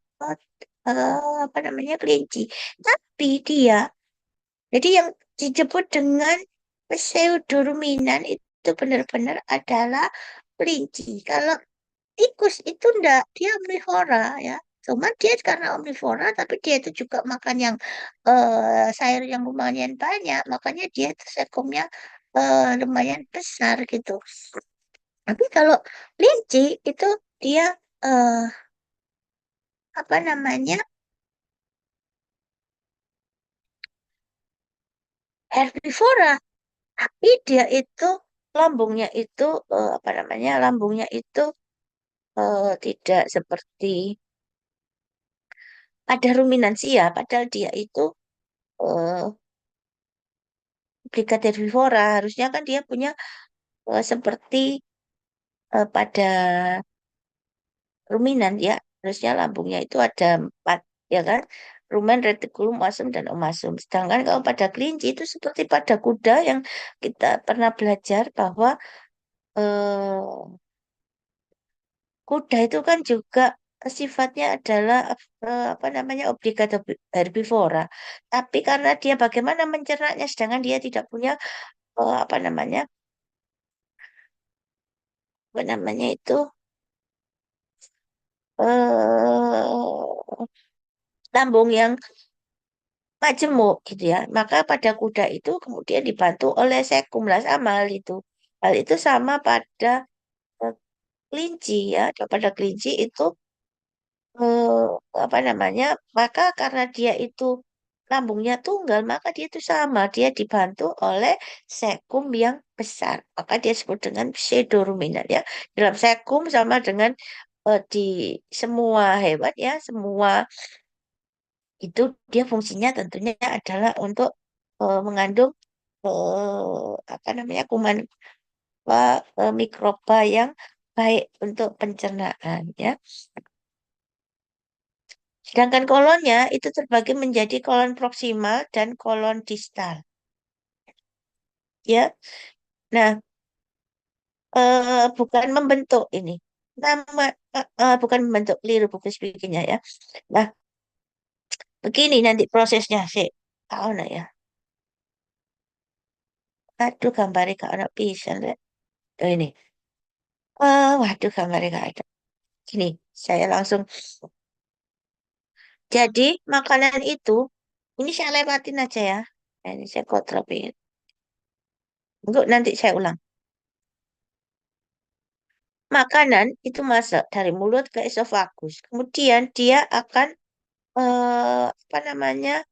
eh, apa namanya kelinci, tapi dia, jadi yang disebut dengan pseudoruminan itu benar-benar adalah kelinci. Kalau tikus itu enggak, dia omnivora ya. Cuma dia karena omnivora, tapi dia itu juga makan yang sayur yang lumayan banyak, makanya dia itu sekumnya lumayan besar gitu. Tapi kalau kelinci itu dia eh, apa namanya herbivora, tapi dia itu lambungnya itu apa namanya lambungnya itu tidak seperti pada ruminansia, padahal dia itu eh, Brigade Herbivora harusnya kan dia punya seperti pada ruminan ya harusnya lambungnya itu ada empat ya kan rumen, retikulum, omasum dan omasum. Sedangkan kalau pada kelinci itu seperti pada kuda yang kita pernah belajar bahwa eh, kuda itu kan juga sifatnya adalah apa namanya obligata herbivora. Tapi karena dia bagaimana mencernanya sedangkan dia tidak punya apa namanya itu eh lambung yang majemuk gitu ya. Maka pada kuda itu kemudian dibantu oleh sekum lah sama hal itu. Hal itu sama pada eh, kelinci ya. Pada kelinci itu eh, apa namanya? Maka karena dia itu lambungnya tunggal, maka dia itu sama. Dia dibantu oleh sekum yang besar. Maka dia disebut dengan pseudoruminant ya. Dalam sekum sama dengan di semua hewan ya, semua itu dia fungsinya tentunya adalah untuk mengandung apa namanya kuman apa, mikroba yang baik untuk pencernaan ya. Sedangkan kolonnya itu terbagi menjadi kolon proksimal dan kolon distal ya. Nah, bukan membentuk ini. Nama bukan membentuk, keliru buku speakingnya ya. Nah, begini nanti prosesnya sih. Kau nak ya. Aduh, gambarnya kau nak bisa lihat. Oh, ini. Waduh, gambarnya gak ada. Gini, saya langsung. Jadi, makanan itu, ini saya lewatin aja ya. Nah, ini saya kotrapin. Untuk nanti saya ulang. Makanan itu masuk dari mulut ke esofagus. Kemudian dia akan apa namanya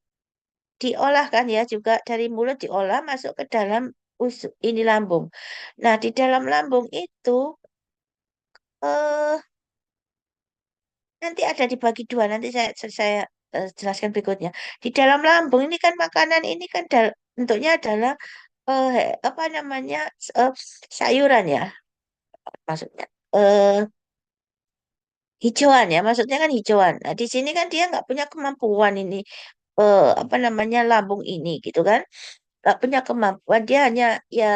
diolah kan ya juga dari mulut diolah masuk ke dalam ini lambung. Nah, di dalam lambung itu eh nanti ada dibagi dua. Nanti saya jelaskan berikutnya. Di dalam lambung ini kan makanan ini kan bentuknya adalah apa namanya eh, sayuran ya maksudnya. Hijauan ya, maksudnya kan hijauan. Nah, di sini kan dia nggak punya kemampuan ini, apa namanya lambung ini gitu kan, nggak punya kemampuan. Dia hanya ya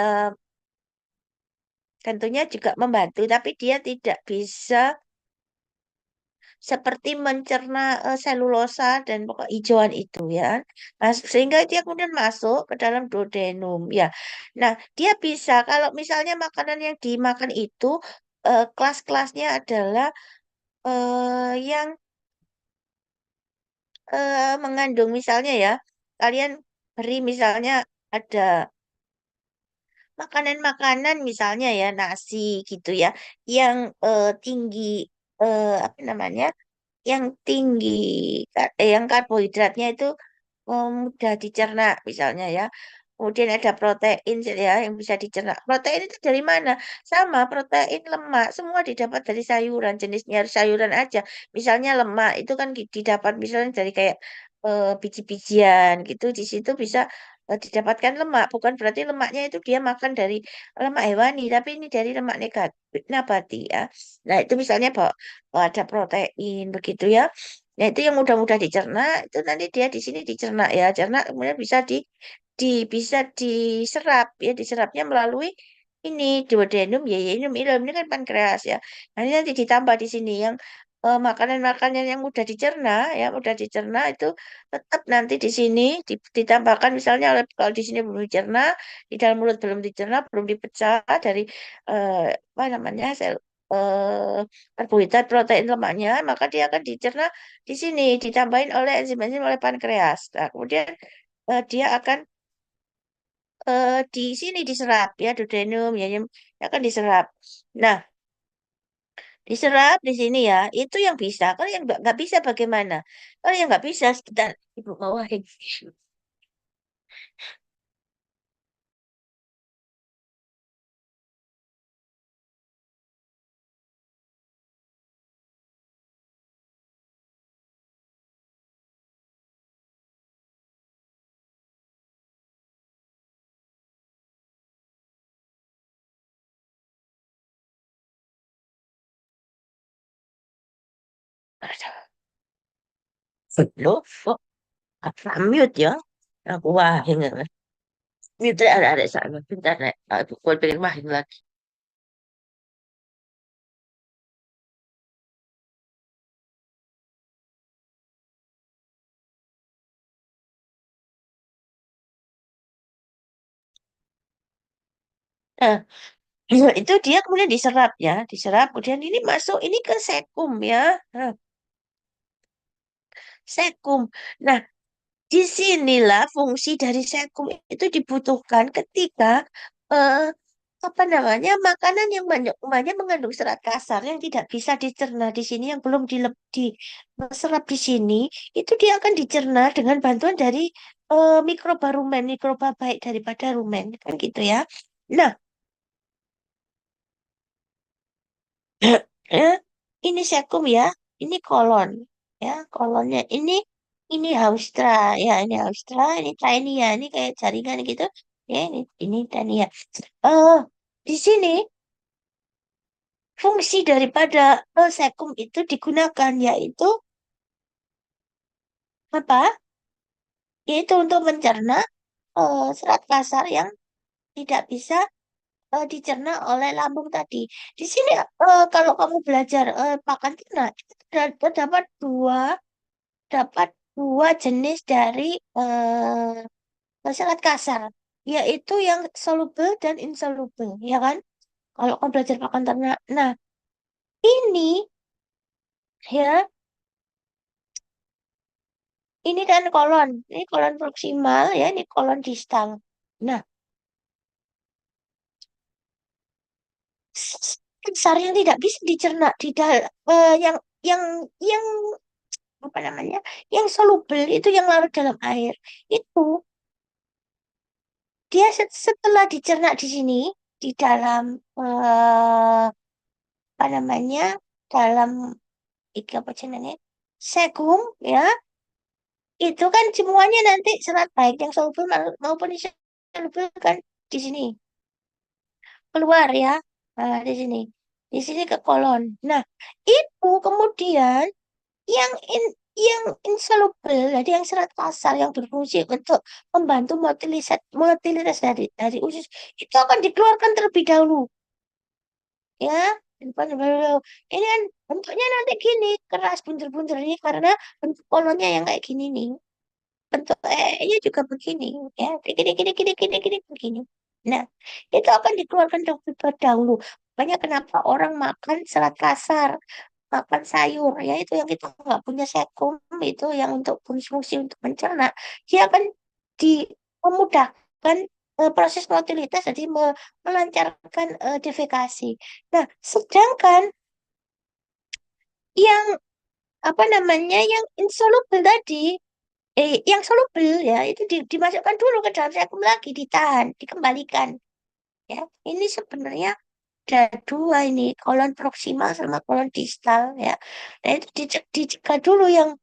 tentunya juga membantu, tapi dia tidak bisa seperti mencerna selulosa dan pokok hijauan itu ya. Nah, sehingga dia kemudian masuk ke dalam duodenum ya. Nah, dia bisa kalau misalnya makanan yang dimakan itu kelas-kelasnya adalah yang mengandung misalnya ya, kalian beri misalnya ada makanan-makanan misalnya ya nasi gitu ya, yang tinggi apa namanya, yang tinggi yang karbohidratnya itu mudah dicerna misalnya ya. Kemudian ada protein ya yang bisa dicerna. Protein itu dari mana? Sama, protein lemak semua didapat dari sayuran, jenisnya harus sayuran aja. Misalnya lemak itu kan didapat misalnya dari kayak biji-bijian gitu. Di situ bisa didapatkan lemak. Bukan berarti lemaknya itu dia makan dari lemak hewani, tapi ini dari lemak negatif nabati ya. Nah, itu misalnya bahwa ada protein begitu ya. Nah, itu yang mudah-mudah dicerna, itu nanti dia di sini dicerna ya. Cerna kemudian bisa bisa diserap ya, diserapnya melalui ini duodenum, yeyinum, ilum ini kan pankreas ya. Nah, ini nanti ditambah di sini yang makanan-makanan yang mudah dicerna ya, mudah dicerna itu tetap nanti di sini ditambahkan misalnya kalau di sini belum dicerna, di dalam mulut belum dicerna, belum dipecah dari apa namanya sel karbohidrat, protein, lemaknya, maka dia akan dicerna di sini ditambahin oleh enzim-enzim oleh pankreas. Nah, kemudian dia akan di sini diserap ya duodenum ya, ya kan diserap. Nah, diserap di sini ya, itu yang bisa. Kalau yang nggak bisa bagaimana? Kalau yang nggak bisa, sebentar, Ibu bawain. Loh, kok nggak mute ya? Aku wah, ini mute ada sana. Bentar, Nek. Aku pengen main lagi. Nah, itu dia kemudian diserap ya, diserap. Kemudian ini masuk ini ke sekum ya. Nah, sekum. Nah, disinilah fungsi dari sekum itu dibutuhkan ketika eh, apa namanya makanan yang banyak mengandung serat kasar yang tidak bisa dicerna di sini yang belum diserap di sini itu dia akan dicerna dengan bantuan dari mikroba rumen, mikroba baik daripada rumen kan gitu ya. Nah, ini sekum ya, ini kolon ya, kolonnya ini haustra ya, ini haustra, ini tinea, ini kayak jaringan gitu ya, ini tinea. Eh di sini fungsi daripada sekum itu digunakan yaitu apa? Yaitu untuk mencerna serat kasar yang tidak bisa dicerna oleh lambung tadi. Di sini kalau kamu belajar pakan ternak, itu terdapat dapat dua jenis dari serat kasar, yaitu yang soluble dan insoluble, ya kan? Kalau kamu belajar pakan ternak. Nah, ini ya, ini kan kolon, ini kolon proksimal ya, ini kolon distal. Nah, besar yang tidak bisa dicerna di dalam yang apa namanya yang soluble itu yang larut dalam air itu dia setelah dicerna di sini di dalam apa namanya dalam iki apa jenenge segum ya itu kan semuanya nanti serat baik yang soluble maupun insoluble kan di sini keluar ya. Di sini ke kolon. Nah itu kemudian yang yang insoluble, jadi yang serat kasar yang berfungsi untuk membantu motilitas dari usus itu akan dikeluarkan terlebih dahulu, ya. Ini kan bentuknya nanti gini, keras buntir-buntir ini karena bentuk kolonnya yang kayak gini nih. Bentuk nya juga begini, ya. Gini, gini, gini, gini, gini, begini. Nah, itu akan dikeluarkan terlebih dahulu. Makanya kenapa orang makan serat kasar makan sayur ya itu yang kita nggak punya sekum itu yang untuk fungsi untuk mencerna dia akan di memudahkan proses motilitas jadi melancarkan defekasi. Nah sedangkan yang apa namanya yang insoluble tadi yang soluble ya itu dimasukkan dulu ke dalam sekum lagi ditahan dikembalikan ya ini sebenarnya ada dua ini kolon proksimal sama kolon distal ya. Nah itu dicegah dulu yang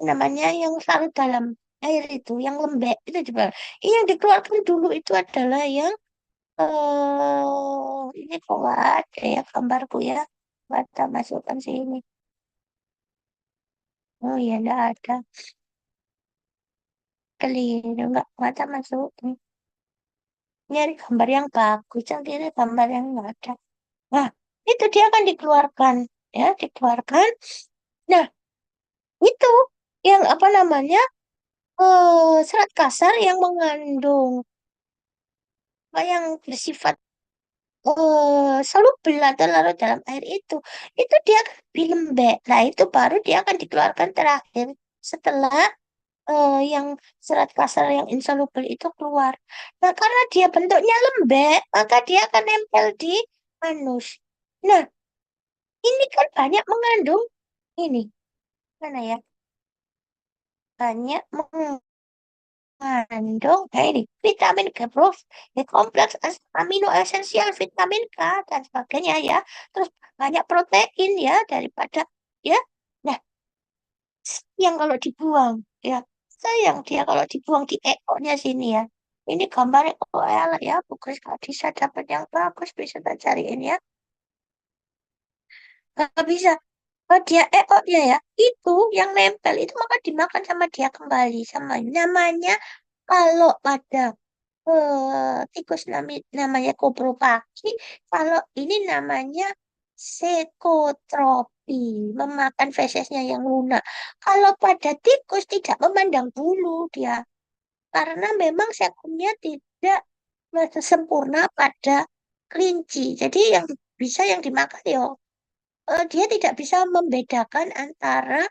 namanya yang larut dalam air itu, yang lembek itu juga. Ini yang dikeluarkan dulu itu adalah yang ini kok nggak ada ya gambarku ya. Baca masukkan sini. Oh iya nggak ada. Keliru nggak ada masukin. Nyari gambar yang bagus, ini gambar yang nggak ada. Nah, itu dia akan dikeluarkan, ya, dikeluarkan. Nah, itu yang apa namanya serat kasar yang mengandung yang bersifat soluble atau larut dalam air itu dia akan lebih lembek. Nah, itu baru dia akan dikeluarkan terakhir setelah yang serat kasar yang insoluble itu keluar. Nah, karena dia bentuknya lembek, maka dia akan nempel di anus. Nah, ini kan banyak mengandung ini mana ya banyak mengandung ini vitamin K bro kompleks amino esensial vitamin K dan sebagainya ya terus banyak protein ya daripada ya nah yang kalau dibuang ya sayang dia kalau dibuang di ekornya sini ya ini gambarnya oh elah ya bagus gak bisa dapat yang bagus bisa tak cariin ya nggak bisa. Oh, dia dia ya itu yang nempel itu maka dimakan sama dia kembali sama namanya kalau pada tikus namanya koprophagi kalau ini namanya sekotropi memakan fesesnya yang lunak kalau pada tikus tidak memandang bulu dia karena memang sekumnya tidak sempurna pada kelinci jadi yang bisa yang dimakan ya dia tidak bisa membedakan antara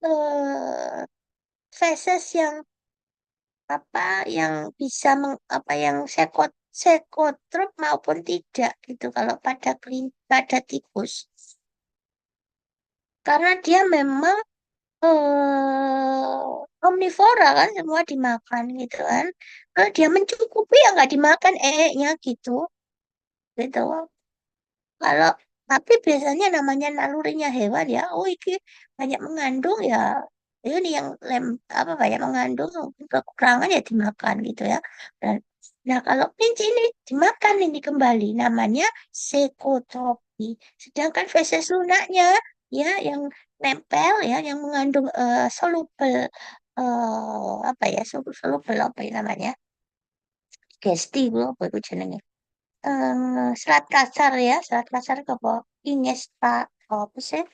eh, feses yang apa yang bisa apa yang sekotrop maupun tidak gitu kalau pada tikus karena dia memang omnivora kan semua dimakan gitu kan kalau dia mencukupi ya nggak dimakan nya gitu gitu kalau Tapi biasanya namanya nalurinya hewan ya, oh iki banyak mengandung ya, ini yang apa banyak mengandung kekurangan ya dimakan gitu ya. Dan, nah kalau kelinci ini dimakan ini kembali, namanya sekotropi. Sedangkan feses lunaknya ya yang nempel ya, yang mengandung soluble apa ya, soluble apa ya namanya, gesti gue apa itu jenenge, serat kasar ya, serat kasar ke apa? Ingesta, apa sih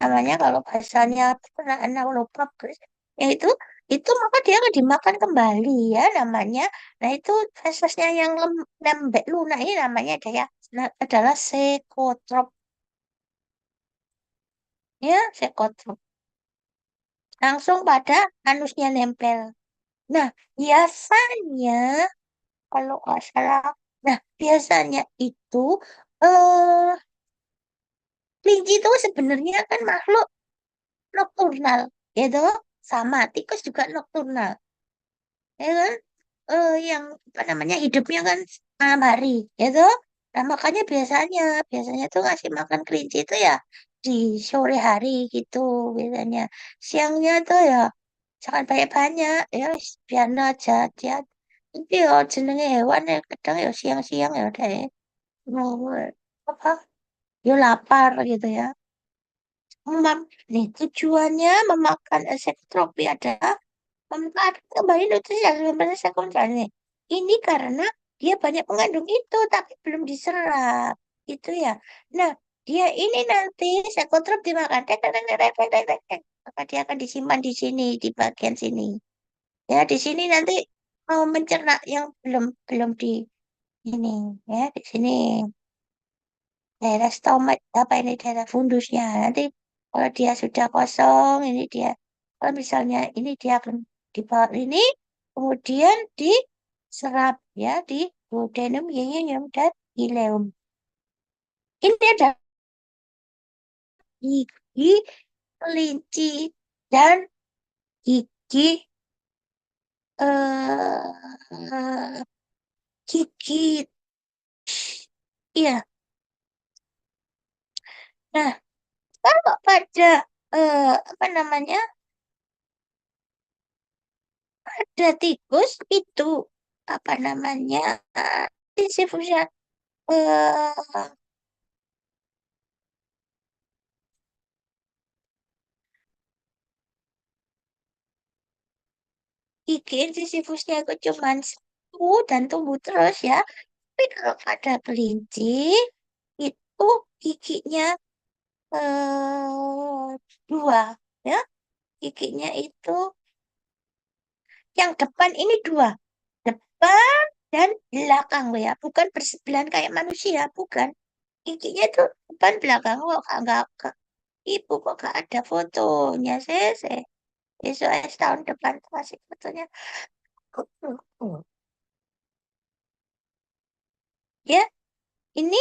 namanya kalau bahasanya pernah anak lupa Chris. Ya itu maka dia akan dimakan kembali ya namanya. Nah itu fesesnya yang lembek lunak ini namanya adalah sekotrop ya, sekotrop. Langsung pada anusnya nempel. Nah biasanya kalau nggak salah, nah biasanya itu eh kelinci itu sebenarnya kan makhluk nokturnal, gitu. Sama tikus juga nokturnal, ya kan? Yang apa namanya hidupnya kan malam hari, gitu. Nah makanya biasanya tuh ngasih makan kelinci itu ya di sore hari gitu biasanya. Siangnya tuh ya jangan banyak-banyak, ya wis, biar aja dia. Tapi ya jenenge hewan ya kadang ya siang-siang ya udah ya. Mau apa? Ya lapar gitu ya. Nih, tujuannya memakan sektropi adalah memanfaatkan kembali nutrisi yang sebenarnya sekunder nih. Ini karena dia banyak mengandung itu, tapi belum diserap. Itu ya. Nah, dia ini nanti sekotrom dimakan. Tek, tek, tek, tek, tek, tek, tek, tek. Maka dia akan disimpan di sini, di bagian sini. Ya, di sini nanti mau mencerna yang belum belum di ini. Ya, di sini daerah stomach apa ini daerah fundusnya nanti kalau dia sudah kosong ini dia kalau misalnya ini dia akan dibawa ini kemudian diserap ya di duodenum yeyunum dan ileum ini ada gigi kelinci dan gigi gigi iya. Nah kalau pada apa namanya ada tikus itu apa namanya sifusnya eh gigi sifusnya itu cuma satu dan tumbuh terus ya. Tapi kalau pada kelinci itu giginya dua ya. Giginya itu yang depan ini dua. Depan dan belakang loh ya. Bukan bersebelahan kayak manusia, bukan. Giginya itu depan belakang kok nggak ibu kok nggak ada fotonya sih. Besok tahun depan kasih fotonya. Ya, ini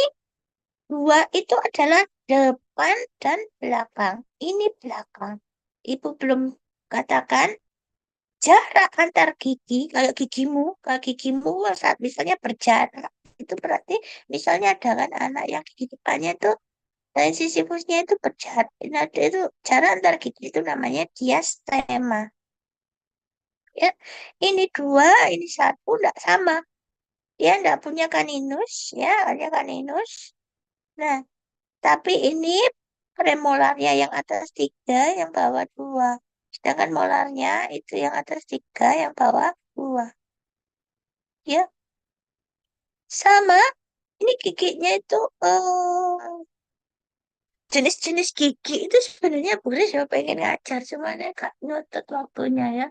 dua itu adalah depan dan belakang. Ini belakang. Ibu belum katakan jarak antar gigi. Kalau gigimu saat misalnya berjarak. Itu berarti misalnya dengan anak yang gigi depannya itu dari sisi fusnya itu berjarak. Nah, itu jarak antar gigi itu namanya diastema. Ya, ini dua, ini satu, enggak sama. Dia enggak punya kaninus, ya, hanya kaninus. Nah, tapi ini premolarnya yang atas tiga, yang bawah dua. Sedangkan molarnya itu yang atas tiga, yang bawah dua. Ya, sama. Ini giginya itu jenis-jenis gigi itu sebenarnya boleh saya pengen ngajar, cuman ya Kak nyotet waktunya ya.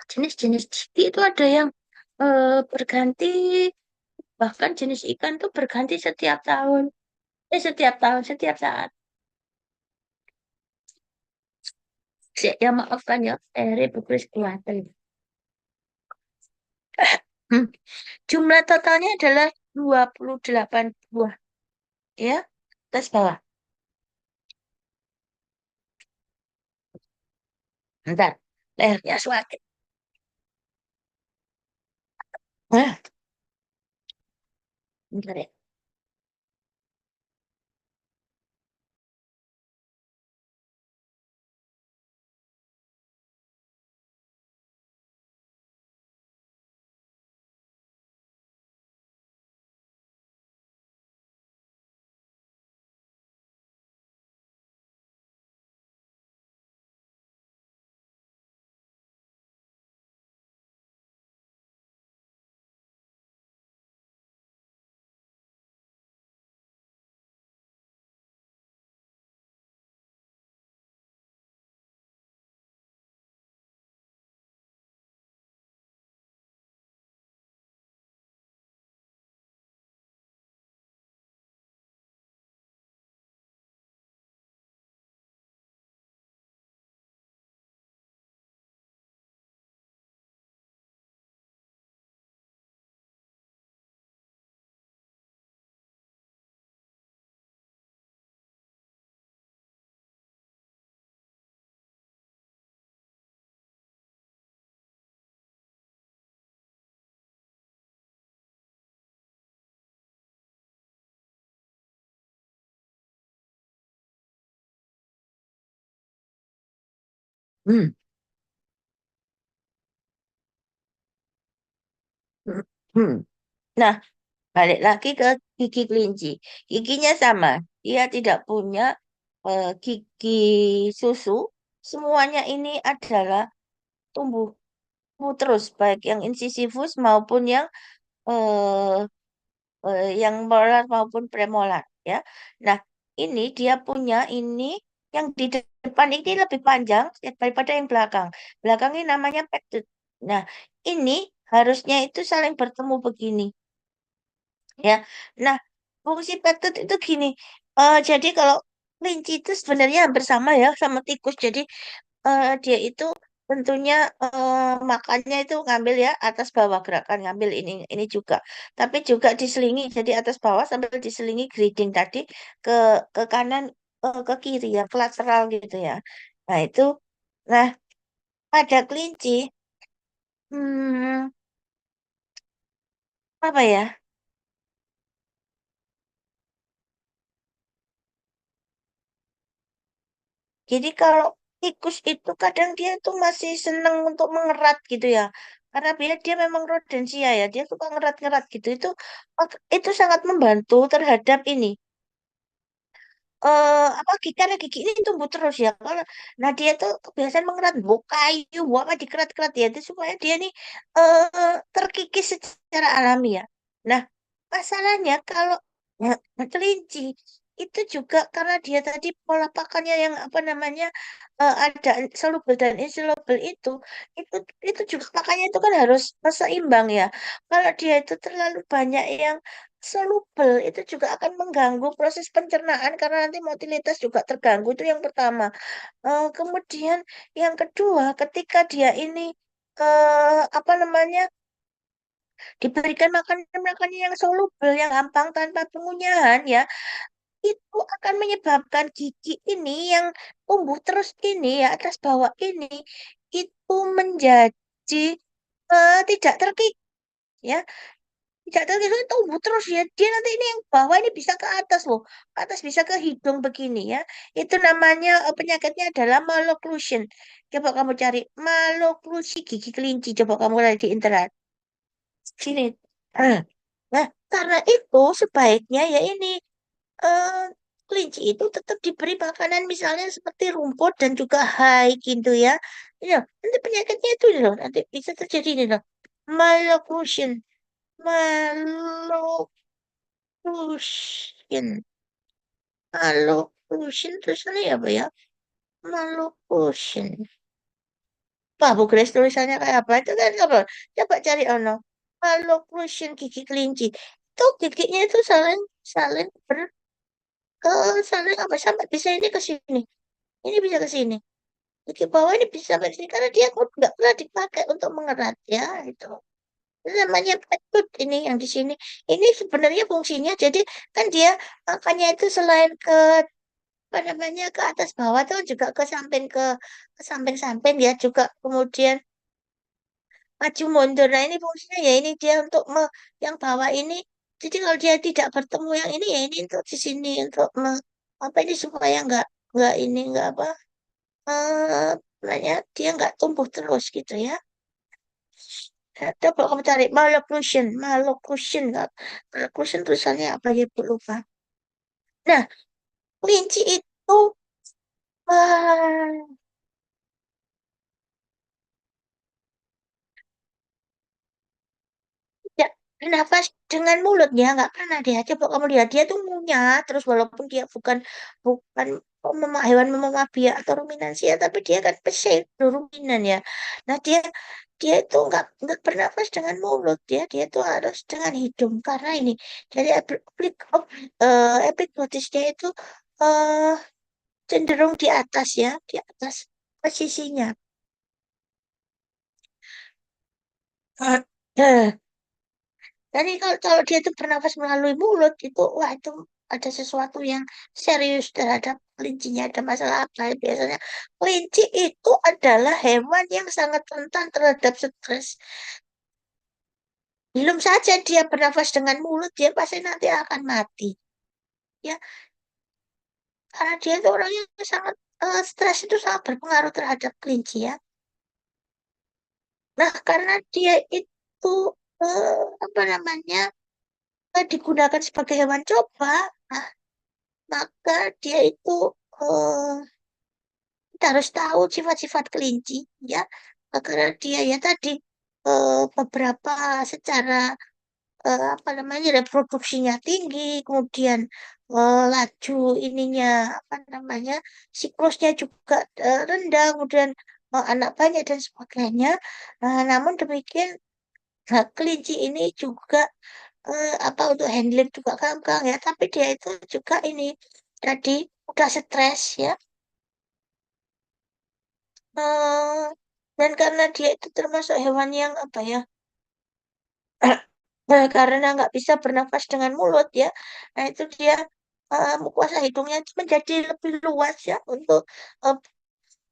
Jenis-jenis gigi itu ada yang berganti, bahkan jenis ikan tuh berganti setiap tahun. Setiap tahun, setiap saat. Ya maafkan ya, Republik Kuwait. Hmm. Jumlah totalnya adalah 28 buah. Ya, atas bawah. Bentar, lehernya suatu. Nah, bentar ya. Hmm. Hmm. Hmm. Nah, balik lagi ke gigi kelinci. Giginya sama. Dia tidak punya gigi susu. Semuanya ini adalah tumbuh tumbuh terus, baik yang incisivus maupun eh, yang molar maupun premolar. Ya. Nah, ini dia punya ini yang di depan ini lebih panjang daripada yang belakang. Belakang ini namanya pectus. Nah, ini harusnya itu saling bertemu begini. Ya, nah fungsi peptid itu gini. Jadi kalau kelinci itu sebenarnya hampir sama ya sama tikus. Jadi dia itu tentunya makannya itu ngambil ya atas bawah gerakan ngambil ini juga. Tapi juga diselingi jadi atas bawah sambil diselingi grading tadi ke ke kanan ke kiri ya ke lateral gitu ya. Nah itu, nah pada kelinci, hmm, apa ya? Jadi kalau tikus itu kadang dia tuh masih seneng untuk mengerat gitu ya. Karena dia memang rodensia ya, dia suka ngerat-ngerat gitu. Itu sangat membantu terhadap ini apa karena gigi ini tumbuh terus ya. Nah dia tuh kebiasaan mengerat bu kayu, bu apa dikerat-kerat ya, itu supaya dia nih terkikis secara alami ya. Nah masalahnya kalau ya, kelinci itu juga karena dia tadi pola pakannya yang apa namanya ada soluble dan insoluble itu itu juga pakannya itu kan harus seimbang ya. Kalau dia itu terlalu banyak yang soluble itu juga akan mengganggu proses pencernaan karena nanti motilitas juga terganggu itu yang pertama. Kemudian yang kedua ketika dia ini apa namanya diberikan makan yang soluble yang gampang tanpa pengunyahan ya itu akan menyebabkan gigi ini yang tumbuh terus ini ya atas bawah ini itu menjadi tidak terkikis ya tidak tahu itu tumbuh terus ya. Dia nanti ini yang bawah ini bisa ke atas loh. Ke atas bisa ke hidung begini ya. Itu namanya penyakitnya adalah malocclusion. Coba kamu cari malocclusi gigi kelinci. Coba kamu cari di internet. Sini. Eh, Nah, karena itu sebaiknya ya ini eh, kelinci itu tetap diberi makanan misalnya seperti rumput dan juga hay gitu ya. Ya, nanti penyakitnya itu loh. Nanti bisa terjadi ini loh. Malocclusion. Malocclusion. Malocclusion tulisannya apa ya? Malocclusion. Pak, Bu Grace tulisannya kayak apa? Itu kan apa? Coba cari ono. Malocclusion gigi kelinci. Itu giginya itu saling saling saling apa sampai bisa ini ke sini. Ini bisa ke sini. Gigi bawah ini bisa sampai sini karena dia kok nggak pernah dipakai untuk mengerat ya itu. Itu namanya petut ini yang di sini. Ini sebenarnya fungsinya jadi kan dia makanya itu selain ke apa namanya ke atas bawah tuh juga ke samping-samping ya juga kemudian maju mundur. Nah ini fungsinya ya ini dia untuk yang bawah ini. Jadi kalau dia tidak bertemu yang ini ya ini untuk di sini untuk apa ini supaya nggak ini nggak apa namanya dia nggak tumbuh terus gitu ya. Coba kamu cari malocclusion, malocclusion nggak? Malocclusion tulisannya apa ya Bu, lupa. Nah kelinci itu ah, tidak bernafas dengan mulutnya nggak pernah dia coba kamu lihat dia tuh ngunyah terus walaupun dia bukan bukan hewan memamak biak atau ruminansia tapi dia kan pseudo ruminan ya nah dia dia itu nggak bernafas dengan mulut dia tuh harus dengan hidung karena ini jadi epiglottisnya itu eh cenderung di atas ya di atas posisinya. Jadi kalau dia itu bernafas melalui mulut itu wah itu ada sesuatu yang serius terhadap kelincinya ada masalah apa ya? Biasanya kelinci itu adalah hewan yang sangat rentan terhadap stres. Belum saja dia bernafas dengan mulut dia pasti nanti akan mati. Ya, karena dia itu orangnya sangat stres itu sangat berpengaruh terhadap kelinci ya. Nah, karena dia itu apa namanya digunakan sebagai hewan coba, nah, maka dia itu eh, kita harus tahu sifat-sifat kelinci ya. Karena dia ya tadi beberapa secara apa namanya reproduksinya tinggi, kemudian laju ininya apa namanya siklusnya juga rendah, kemudian anak banyak dan sebagainya. Namun demikian, nah, kelinci ini juga apa untuk handling juga gampang ya, tapi dia itu juga ini tadi udah stres ya. Eh, dan karena dia itu termasuk hewan yang apa ya, karena nggak bisa bernafas dengan mulut ya, nah itu dia mukosa hidungnya itu menjadi lebih luas ya untuk eh,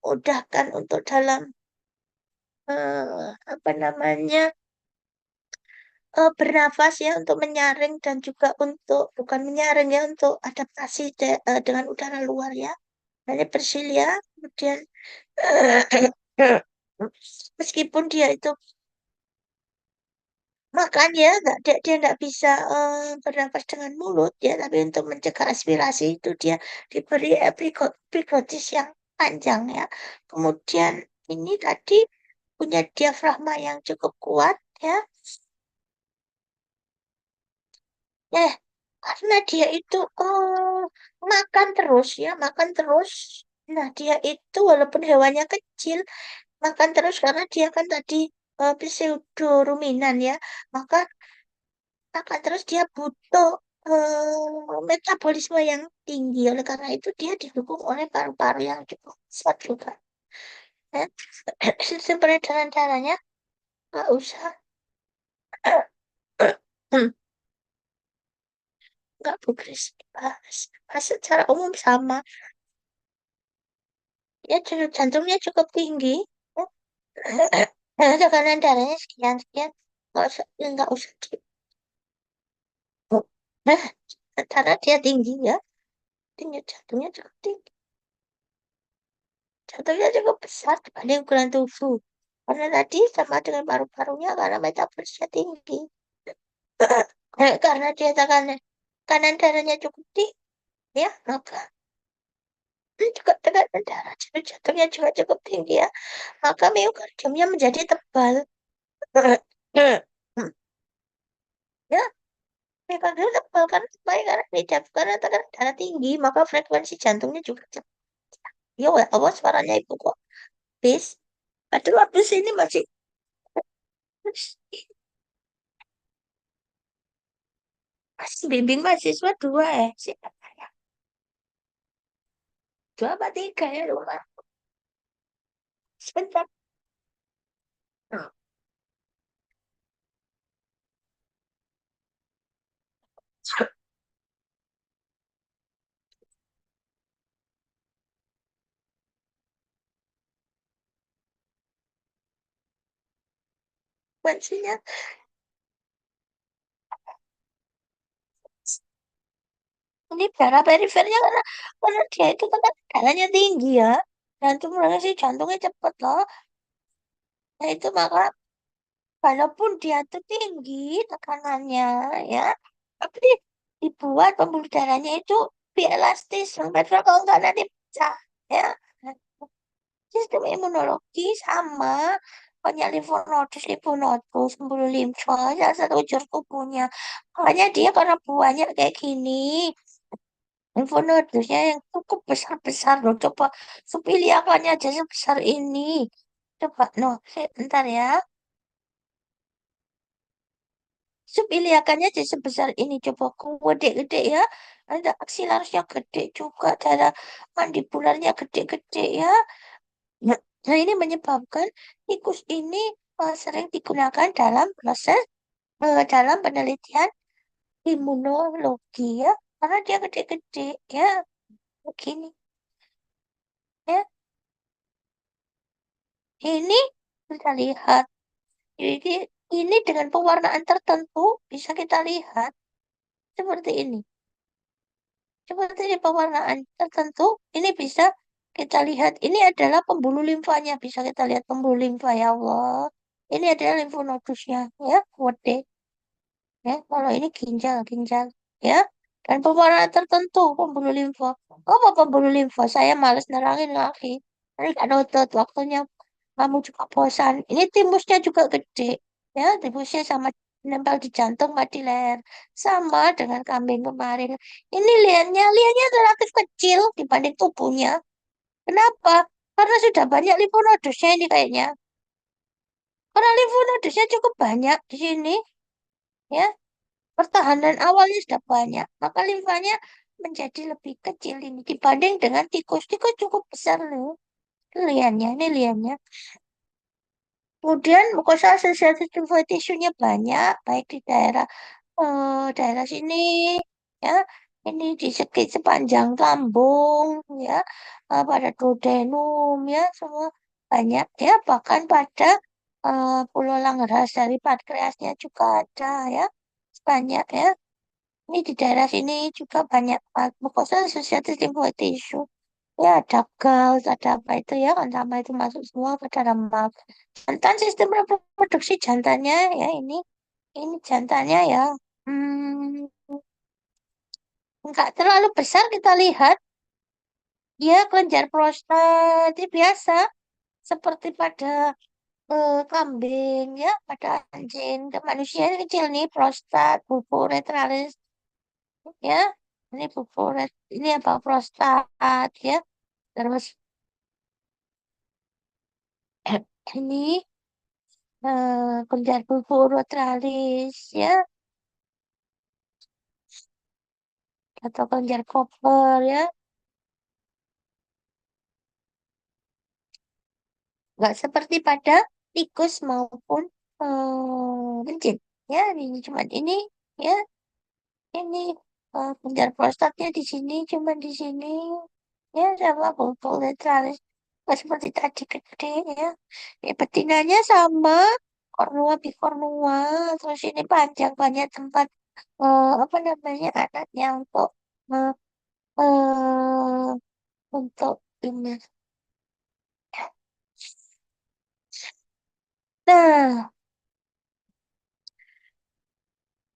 udahkan untuk dalam apa namanya bernafas ya untuk menyaring dan juga untuk bukan menyaring ya untuk adaptasi dengan udara luar ya. Hanya bersilia kemudian meskipun dia itu makan ya dia nggak bisa bernafas dengan mulut ya, tapi untuk mencegah aspirasi itu dia diberi epiglottis yang panjang ya. Kemudian ini tadi punya diafragma yang cukup kuat ya. Eh, karena dia itu makan terus ya, makan terus. Nah, dia itu walaupun hewannya kecil, makan terus karena dia kan tadi pseudo ruminan ya. Maka makan terus dia butuh metabolisme yang tinggi. Oleh karena itu dia didukung oleh paru-paru yang cukup besar juga. Ya. Sistem peredaran darahnya nggak usah nggak progres dibahas. Secara umum sama. Ya jantungnya cukup tinggi. Tekanan darahnya sekian sekian. Nggak usah di. Nah, karena dia tinggi ya, tinggi jantungnya cukup tinggi. Jantungnya cukup besar dibanding ukuran tubuh. Karena tadi sama dengan paru-parunya karena metabolisme tinggi. Karena dia tekanan darahnya cukup tinggi, ya, maka juga tekanan darah jantungnya juga cukup tinggi ya. Maka miokardiumnya menjadi tebal. Ya, miokardium tebal kan baik karena karena tekanan darah tinggi, maka frekuensi jantungnya juga cepat. Ya, awas suaranya ibu kok. Bis. Aduh, habis ini masih bimbing mahasiswa dua ya. Siapa ya? Dua apa tiga ya lupa. Sebentar. Frekuensinya ini darah perifernya karena dia itu kan darahnya tinggi ya. Jantung sih jantungnya cepet loh. Nah itu maka walaupun dia tuh tinggi tekanannya ya, tapi dibuat pembuluh darahnya itu lebih elastis. Sampai kalau nggak nanti pecah ya. Sistem imunologi sama punya limfonodos, pembuluh limfa, salah satu unsur tubuhnya. Makanya dia karena buahnya kayak gini, limfonodosnya yang cukup besar-besar loh. Coba supiliakannya aja sebesar ini. Coba, no, bentar ya. Supiliakannya aja sebesar ini. Coba gede-gede ya. Ada aksilarisnya gede juga. Cara mandibularnya gede-gede ya. Nah, nah, ini menyebabkan tikus ini sering digunakan dalam proses dalam penelitian imunologi ya, karena dia gede-gede ya, begini ya. Ini kita lihat, jadi ini dengan pewarnaan tertentu bisa kita lihat seperti ini. Seperti ini pewarnaan tertentu, ini bisa. Kita lihat ini adalah pembuluh limfanya. Bisa kita lihat pembuluh limfa ya Allah. Ini adalah limfonodusnya ya, wede ya. Kalau ini ginjal, ginjal ya. Dan pewarna tertentu pembuluh limfa. Apa pembuluh limfa? Saya males nerangin lagi. Ini gak nonton waktunya. Kamu juga bosan. Ini timusnya juga gede ya. Timusnya sama nempel di jantung, nggak di leher. Sama dengan kambing kemarin. Ini liannya, liannya relatif kecil dibanding tubuhnya. Kenapa? Karena sudah banyak limfonodusnya ini kayaknya. Karena limfonodusnya cukup banyak di sini, ya. Pertahanan awalnya sudah banyak, maka limfanya menjadi lebih kecil ini dibanding dengan tikus. Tikus cukup besar loh. Liannya, ini liannya. Kemudian mukosa asosiated lymphoid tissue-nya banyak, baik di daerah sini, ya. Ini di sepanjang lambung, ya, pada duodenum, ya, semua banyak, ya. Bahkan pada pulau Langeras dari pankreasnya juga ada, ya, banyak, ya. Ini di daerah sini juga banyak mukosa asosiated lymphoid tissue. Ya, ada Gauss, ada apa itu ya, kan sama itu masuk semua ke dalam map. Jantan sistem reproduksi jantannya ya ini jantannya ya, hmm, nggak terlalu besar kita lihat. Ya, kelenjar prostat ini biasa seperti pada kambing ya, pada anjing. Dan manusia ini kecil nih prostat, bubu retralis ya. Ini bubu ini apa prostat ya. Terus ini kelenjar bubu retralis ya, atau kelenjar koper ya. Nggak seperti pada tikus maupun kencing. Ya, ini cuma ini ya, ini kelenjar prostatnya di sini, cuma di sini. Ya, sama bobol netralis. Nggak seperti tadi gede ya. Ini betinanya sama, kornua bikornua. Terus ini panjang banyak tempat apa namanya anaknya eh, eh, untuk ini. Nah,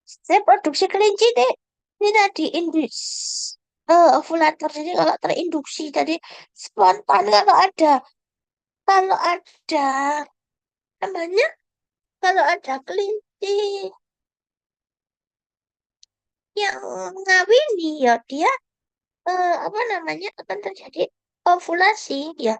saya produksi kelinci deh. Ini tadi ovulator. Jadi kalau terinduksi, jadi spontan kalau ada namanya kalau ada kelinci yang ngawini ya dia apa namanya akan terjadi ovulasi ya.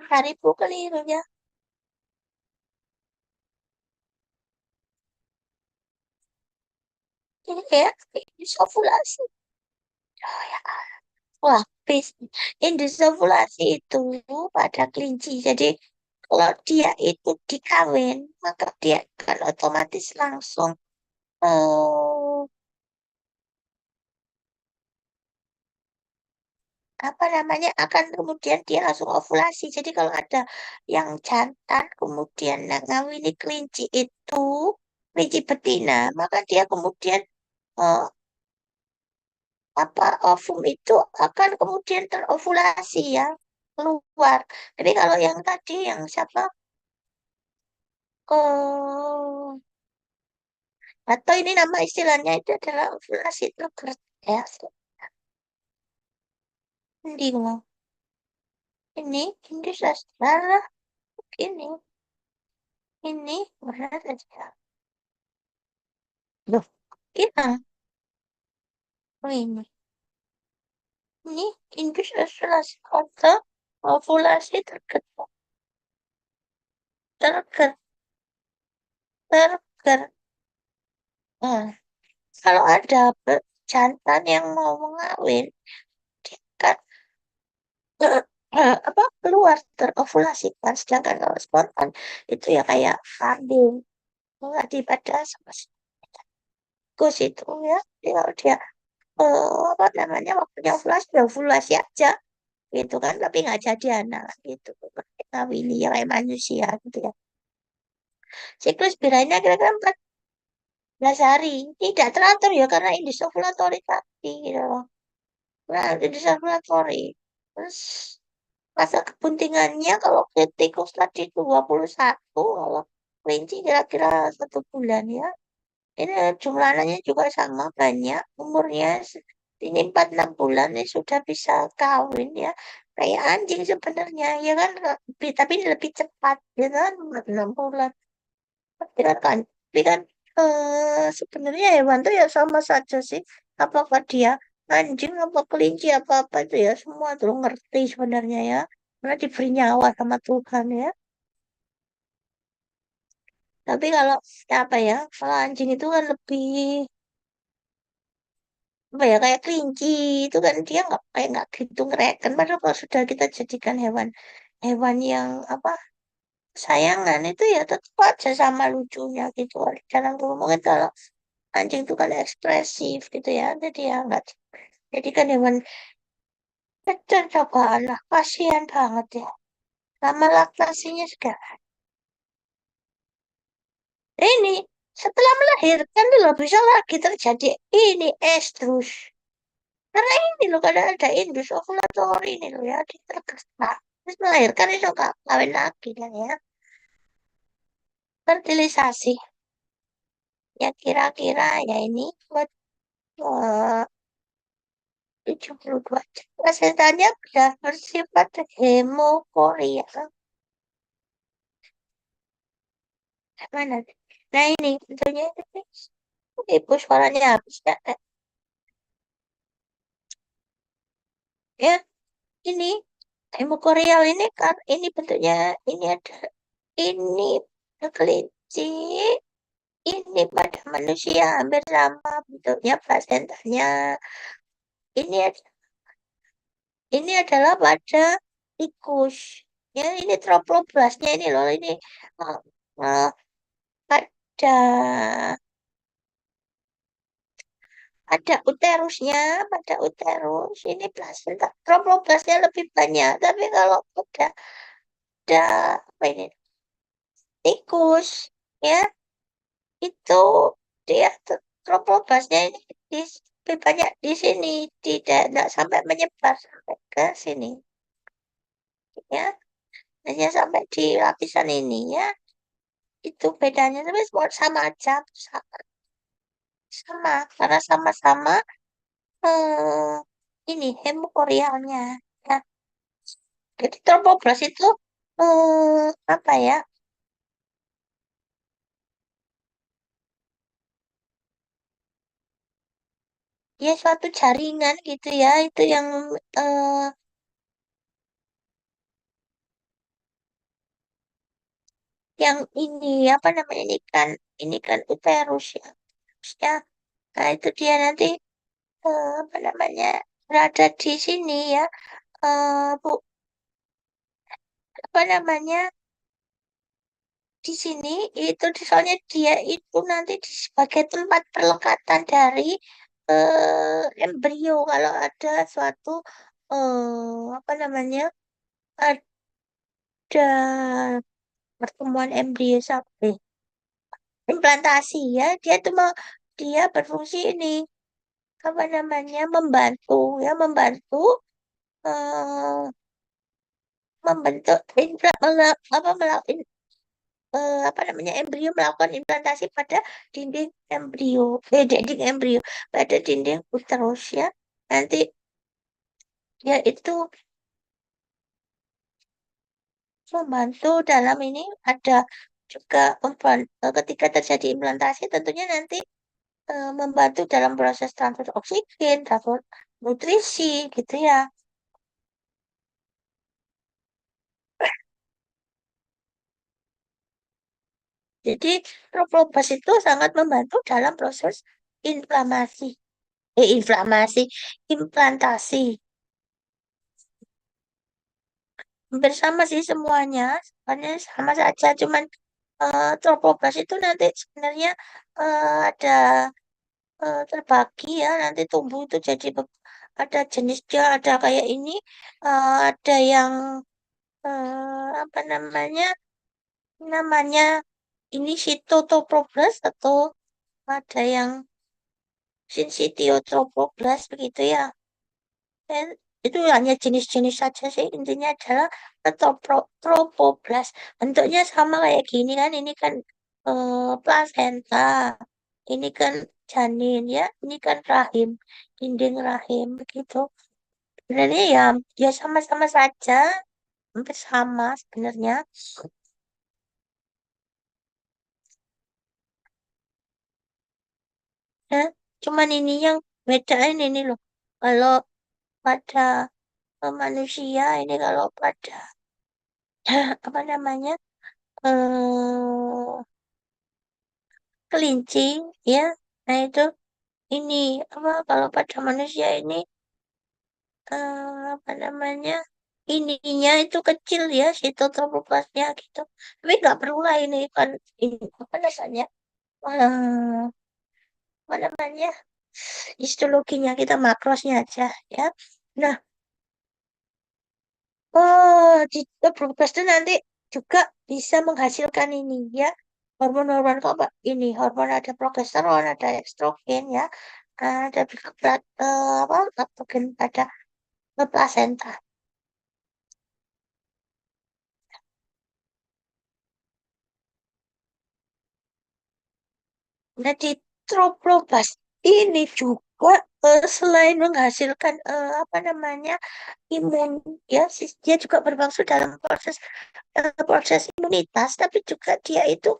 Haripu keliru ya. Ini kayak indus ovulasi. Oh, ya. Wah, indus ovulasi itu pada kelinci. Jadi kalau dia itu dikawin, maka dia akan otomatis langsung eh, apa namanya akan kemudian dia langsung ovulasi. Jadi kalau ada yang jantan kemudian ngawini kelinci itu kelinci betina, maka dia kemudian eh, apa ovum itu akan kemudian terovulasi ya keluar. Tapi kalau yang tadi yang siapa oh atau ini nama istilahnya itu adalah ovulasi trigger ya. Ini mau ini sastra ini ini mana saja. Loh, kita oh ini Indus ovulasi atau ovulasi trigger trigger trigger. Nah, kalau ada jantan yang mau mengawin, dia kan apa keluar terovulasikan. Sedangkan kalau spontan itu ya kayak kambing nggak dipada sama siklus itu ya. Jadi kalau dia apa namanya waktunya ovulasi ya ovulasi aja gitu kan, tapi nggak jadi anak gitu. Kawin ya kayak manusia gitu ya. Siklus birahinya kira-kira 14 hari. Tidak teratur ya karena indis ovulatory tadi gitu loh. Nah, indis ovulatory. Terus masa kebuntingannya kalau tikus tadi 21, kalau kelinci kira-kira 1 bulan ya. Ini jumlah anaknya juga sama banyak. Umurnya ini 4-6 bulan ini sudah bisa kawin ya. Kayak anjing sebenarnya ya kan, tapi ini lebih cepat ya kan 4-6 bulan. Tapi kan, tapi kan sebenarnya hewan tuh ya sama saja sih. Apakah dia anjing, apa kelinci, apa-apa itu ya semua tuh ngerti sebenarnya ya. Karena diberi nyawa sama Tuhan ya. Tapi kalau apa ya, kalau anjing itu kan lebih apa ya kayak kelinci itu kan dia nggak gitu ngereken. Padahal kalau sudah kita jadikan hewan hewan yang apa sayangan itu ya tetap aja sama lucunya gitu. Dalam mungkin kalau anjing itu kan ekspresif gitu ya. Jadi ya nggak jadi kan hewan kecil cobaan lah. Kasihan banget ya. Lama laktasinya segala. Ini setelah melahirkan itu loh bisa lagi terjadi ini estrus. Karena ini loh kadang ada indus ovulatory ini loh ya. Dia tergesa. Terus melahirkan itu nggak kawin lagi kan ya. Fertilisasi. Ya kira-kira ya ini buat eh, 72 jam. Plasetanya sudah bersifat hemokoria. Mana? Nah ini tentunya ini. Ibu suaranya habis ya. Ya, ini hemokorial ini kan ini bentuknya ini ada ini pada kelinci ini pada manusia hampir sama bentuknya plasentanya. Ini adalah pada tikus. Ya ini trophoblasnya ini loh ini eh, eh, pada pada uterus ini plasenta. Trophoblasnya lebih banyak, tapi kalau ada apa ini tikus ya itu dia trophoblasnya ini lebih banyak di sini, tidak sampai menyebar sampai ke sini ya, hanya sampai di lapisan ini ya. Itu bedanya tapi semua sama aja, sama karena sama-sama eh, ini hemokorialnya ya. Jadi trophoblas itu apa ya? Ya suatu jaringan gitu ya, itu eh, yang ini apa namanya ini kan uterus ya. Terusnya, nah itu dia nanti apa namanya berada di sini ya, Bu, apa namanya di sini itu soalnya dia itu nanti sebagai tempat perlekatan dari embrio kalau ada suatu apa namanya ada pertemuan embrio sampai implantasi ya dia tuh mau dia berfungsi ini apa namanya membantu ya membantu eh, membentuk apa apa namanya embrio melakukan implantasi pada dinding embrio dinding embrio pada dinding uterus ya nanti ya itu membantu dalam ini ada juga ketika terjadi implantasi tentunya nanti membantu dalam proses transfer oksigen, transfer nutrisi gitu ya. Jadi Trophobas itu sangat membantu dalam proses inflamasi, inflamasi, implantasi. Hampir sama sih semuanya, sebenarnya sama saja. Cuman Trophobas itu nanti sebenarnya ada terbagi ya, nanti tumbuh itu jadi ada jenisnya, ada kayak ini, ada yang apa namanya, namanya ini Sitotophobas atau ada yang Syncytiotrophoblast begitu ya. Dan itu hanya jenis-jenis saja sih. Intinya adalah Trophoblast. Bentuknya sama kayak gini kan. Ini kan plasenta. Ini kan janin ya. Ini kan rahim. Dinding rahim begitu. Sebenarnya ya ya sama-sama saja. Hampir sama sebenarnya. Ya, cuman ini yang bedain ini loh. Kalau pada manusia ini kalau pada apa namanya kelinci ya nah itu ini apa kalau pada manusia ini apa namanya ininya itu kecil ya sitotrophoblasnya gitu tapi nggak perlu lah ini kan ini apa namanya eh, apa namanya histologinya kita makrosnya aja ya nah di Probus itu nanti juga bisa menghasilkan ini ya hormon-hormon kok Mbak? Ini hormon ada progesteron, ada estrogen ya, ada juga apa estrogen pada plasenta. Nah di trophobas ini juga selain menghasilkan apa namanya imun ya, dia juga bermaksud dalam proses imunitas, tapi juga dia itu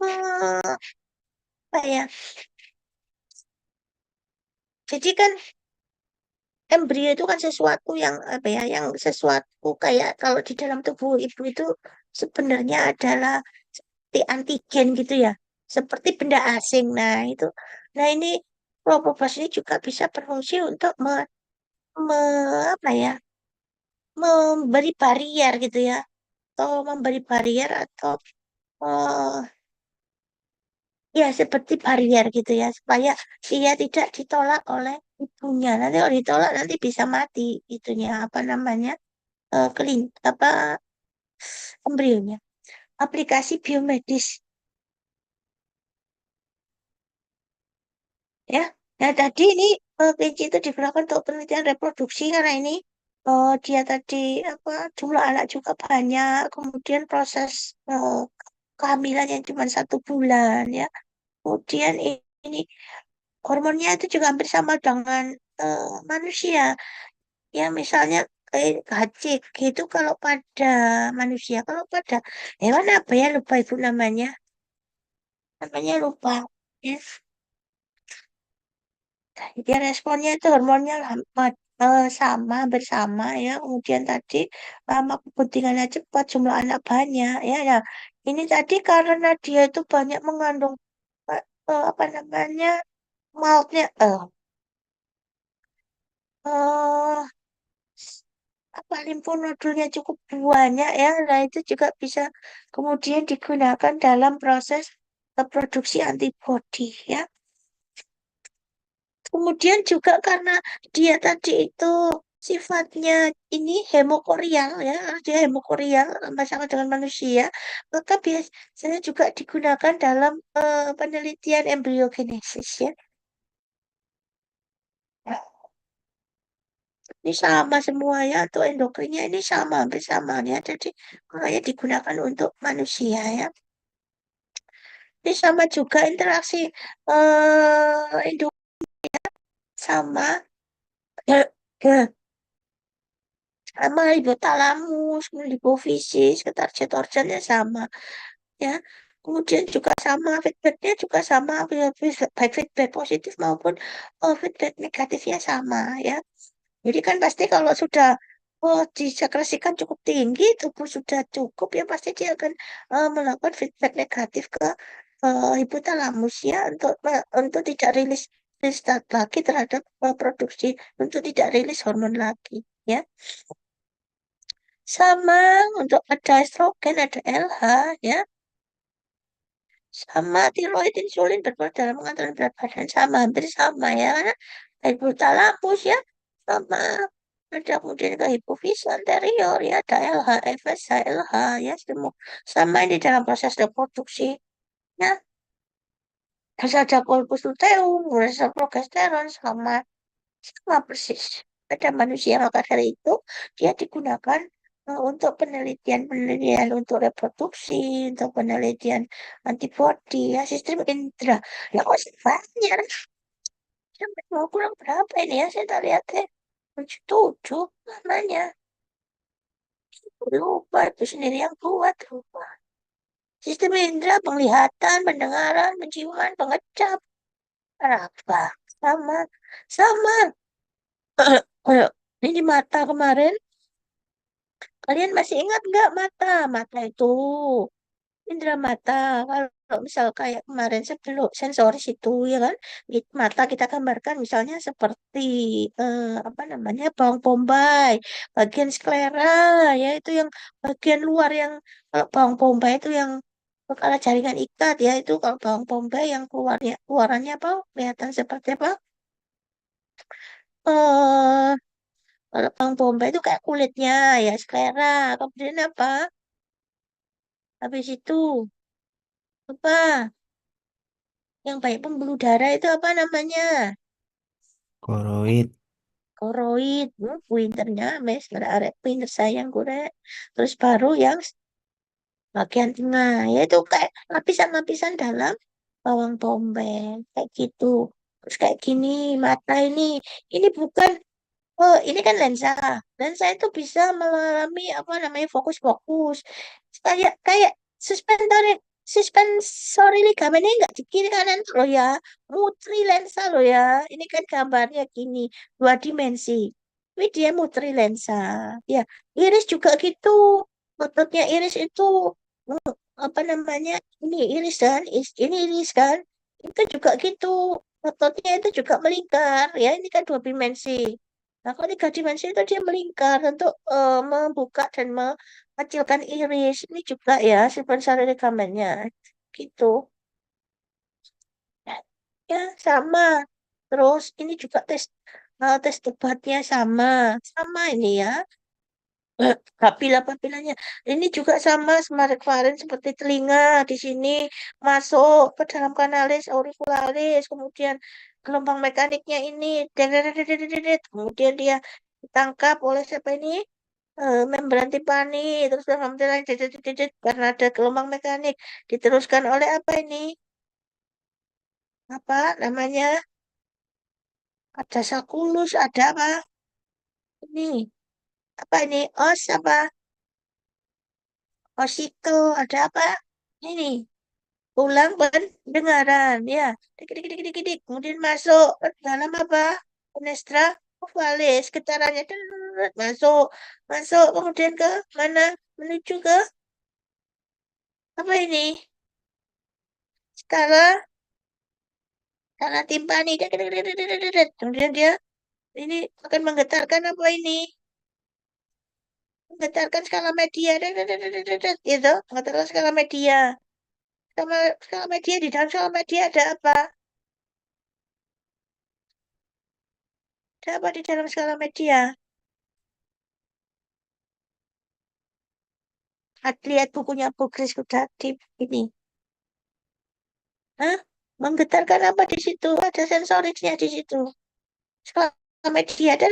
apa ya? Jadi kan embrio itu kan sesuatu yang apa ya, yang sesuatu kayak kalau di dalam tubuh ibu itu sebenarnya adalah seperti antigen gitu ya, seperti benda asing. Nah ini Probobas ini juga bisa berfungsi untuk apa ya, memberi barrier gitu ya, atau memberi barrier atau eh, ya seperti barrier gitu ya, supaya dia tidak ditolak oleh ibunya. Nanti kalau ditolak nanti bisa mati itunya apa namanya apa embrionya. Aplikasi biomedis ya. Nah tadi ini kelinci itu digunakan untuk penelitian reproduksi karena ini dia tadi apa jumlah anak juga banyak, kemudian proses kehamilan yang cuma 1 bulan ya. Kemudian ini hormonnya itu juga hampir sama dengan manusia. Ya misalnya kayak HCG gitu kalau pada manusia, kalau pada hewan apa ya lupa ibu namanya lupa. Ya, dia responnya itu hormonnya sama bersama ya. Kemudian tadi lama kepentingannya cepat, jumlah anak banyak ya. Ya. Ini tadi karena dia itu banyak mengandung apa namanya maltnya eh apa limfonodulnya cukup banyak ya. Nah itu juga bisa kemudian digunakan dalam proses produksi antibodi ya. Kemudian juga karena dia tadi itu sifatnya ini hemokorial ya, dia hemokorial sama dengan manusia, maka biasanya juga digunakan dalam penelitian embriogenesis ya. Ini sama semua ya, untuk endokrinnya ini sama, hampir sama ya. Jadi makanya digunakan untuk manusia ya. Ini sama juga interaksi endokrin sama sama hipotalamus, hipofisis, ketarjet organnya sama ya. Kemudian juga sama feedbacknya juga sama, baik feedback positif maupun feedback negatifnya sama ya. Jadi kan pasti kalau sudah disekresikan cukup tinggi, tubuh sudah cukup ya pasti dia akan melakukan feedback negatif ke hipotalamus ya untuk tidak rilis rilis lagi terhadap produksi, untuk tidak rilis hormon lagi ya. Sama untuk ada estrogen, ada LH ya. Sama tiroid, insulin berperan dalam mengatur berat badan, sama hampir sama ya, karena hipotalamus ya sama. Ada kemudian ke hipofisis anterior ya, ada LH, FSH, LH ya, semua sama ini dalam proses reproduksi ya. Terus ada corpus luteum, ada progesteron, sama persis pada manusia. Maka dari itu dia digunakan untuk penelitian-penelitian untuk reproduksi, untuk penelitian antibody ya, sistem indera. Ya kok banyak, sampai mau kurang berapa ini ya, saya tak lihat ya, 7 namanya. Lupa itu sendiri yang buat, lupa. Sistem indera, penglihatan, pendengaran, penciuman, pengecap, apa? Sama, sama. Kayak ini mata kemarin, kalian masih ingat nggak mata? Mata itu indera mata. Kalau misal kayak kemarin sebelum sensoris itu ya kan, mata kita gambarkan misalnya seperti apa namanya, bawang bombay, bagian sklera ya itu yang bagian luar yang, kalau bawang bombay itu yang kepala jaringan ikat ya, itu kalau bawang bombay yang keluarannya apa, kelihatan seperti apa? eh Kalau bawang bombay itu kayak kulitnya ya, sklera. Kemudian apa? Habis itu apa? Yang banyak pembuluh darah itu apa namanya? Koroid. Koroid. Pinternya, mes. Nggak ada pinter sayang gue. Terus baru yang bagian tengah. Yaitu kayak lapisan-lapisan dalam bawang bombay. Kayak gitu. Terus kayak gini, mata ini. Ini bukan. Oh, ini kan lensa. Lensa itu bisa mengalami apa namanya, fokus-fokus. Kayak kayak suspensori suspensori ligamen ini enggak di kiri kanan tuh loh ya. Mutri lensa loh ya. Ini kan gambarnya gini, 2 dimensi. Ini dia mutri lensa. Ya, iris juga gitu. Ototnya iris itu apa namanya? Ini iris kan, ini iris kan. Itu juga gitu. Ototnya itu juga melingkar ya. Ini kan 2 dimensi. Nah, kalau 3 dimensi itu dia melingkar untuk membuka dan mengecilkan iris. Ini juga ya sequential ligamennya. Gitu. Ya, sama. Terus ini juga tes debatnya sama. Sama ini ya. Papila-papilanya. Ini juga sama seperti kemarin, seperti telinga di sini masuk ke dalam kanalis auricularis, kemudian gelombang mekaniknya ini, dedet, kemudian dia ditangkap oleh siapa ini? Membran tipani, terus dalam karena ada gelombang mekanik, diteruskan oleh apa ini? Apa namanya? Ada sakulus, ada apa? Ini apa ini? Os apa? Osikel, ada apa? Ini ulang pendengaran ya, dik dik dik dik dik, kemudian masuk ke dalam apa, penestra ovalis, getarannya masuk masuk kemudian ke mana, menuju ke apa ini, skala skala timpani, dik dik dik dik dik dik dik. Kemudian dia ini akan menggetarkan apa ini, menggetarkan skala media, dik dik dik dik dik dik, gitu, menggetarkan skala media, sama skala media. Di dalam skala media ada apa, ada apa di dalam skala media? Lihat bukunya Bu Kris udah di ini. Hah? Menggetarkan apa di situ? Ada sensorisnya di situ. Selama dia dan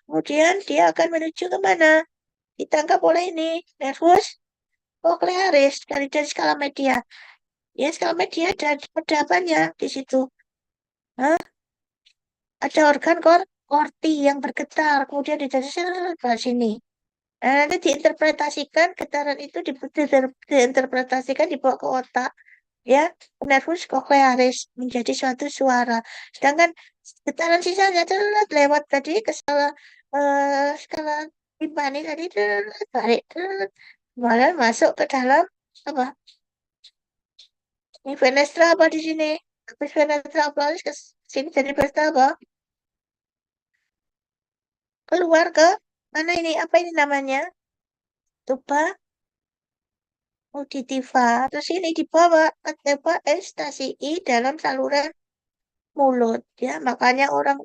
kemudian dia akan menuju kemana? Ditangkap oleh ini nervus cochlearis dari skala media. Ya, skala media ada apanya di situ? Hah? Ada organ korti yang bergetar, kemudian dijelasin ke sini. Nah, nanti diinterpretasikan, getaran itu diinterpretasikan dibawa ke otak, ya, nervus cochlearis menjadi suatu suara. Sedangkan getaran sisanya lewat tadi ke skala timpani tadi tarik kemudian masuk ke dalam apa? Ini fenestra apa di sini? Habis fenestra aplaus ke sini jadi pesta apa? Keluar ke mana ini? Apa ini namanya? Tuba auditiva. Terus ini dibawa apa stasi I dalam saluran mulut. Ya, makanya orang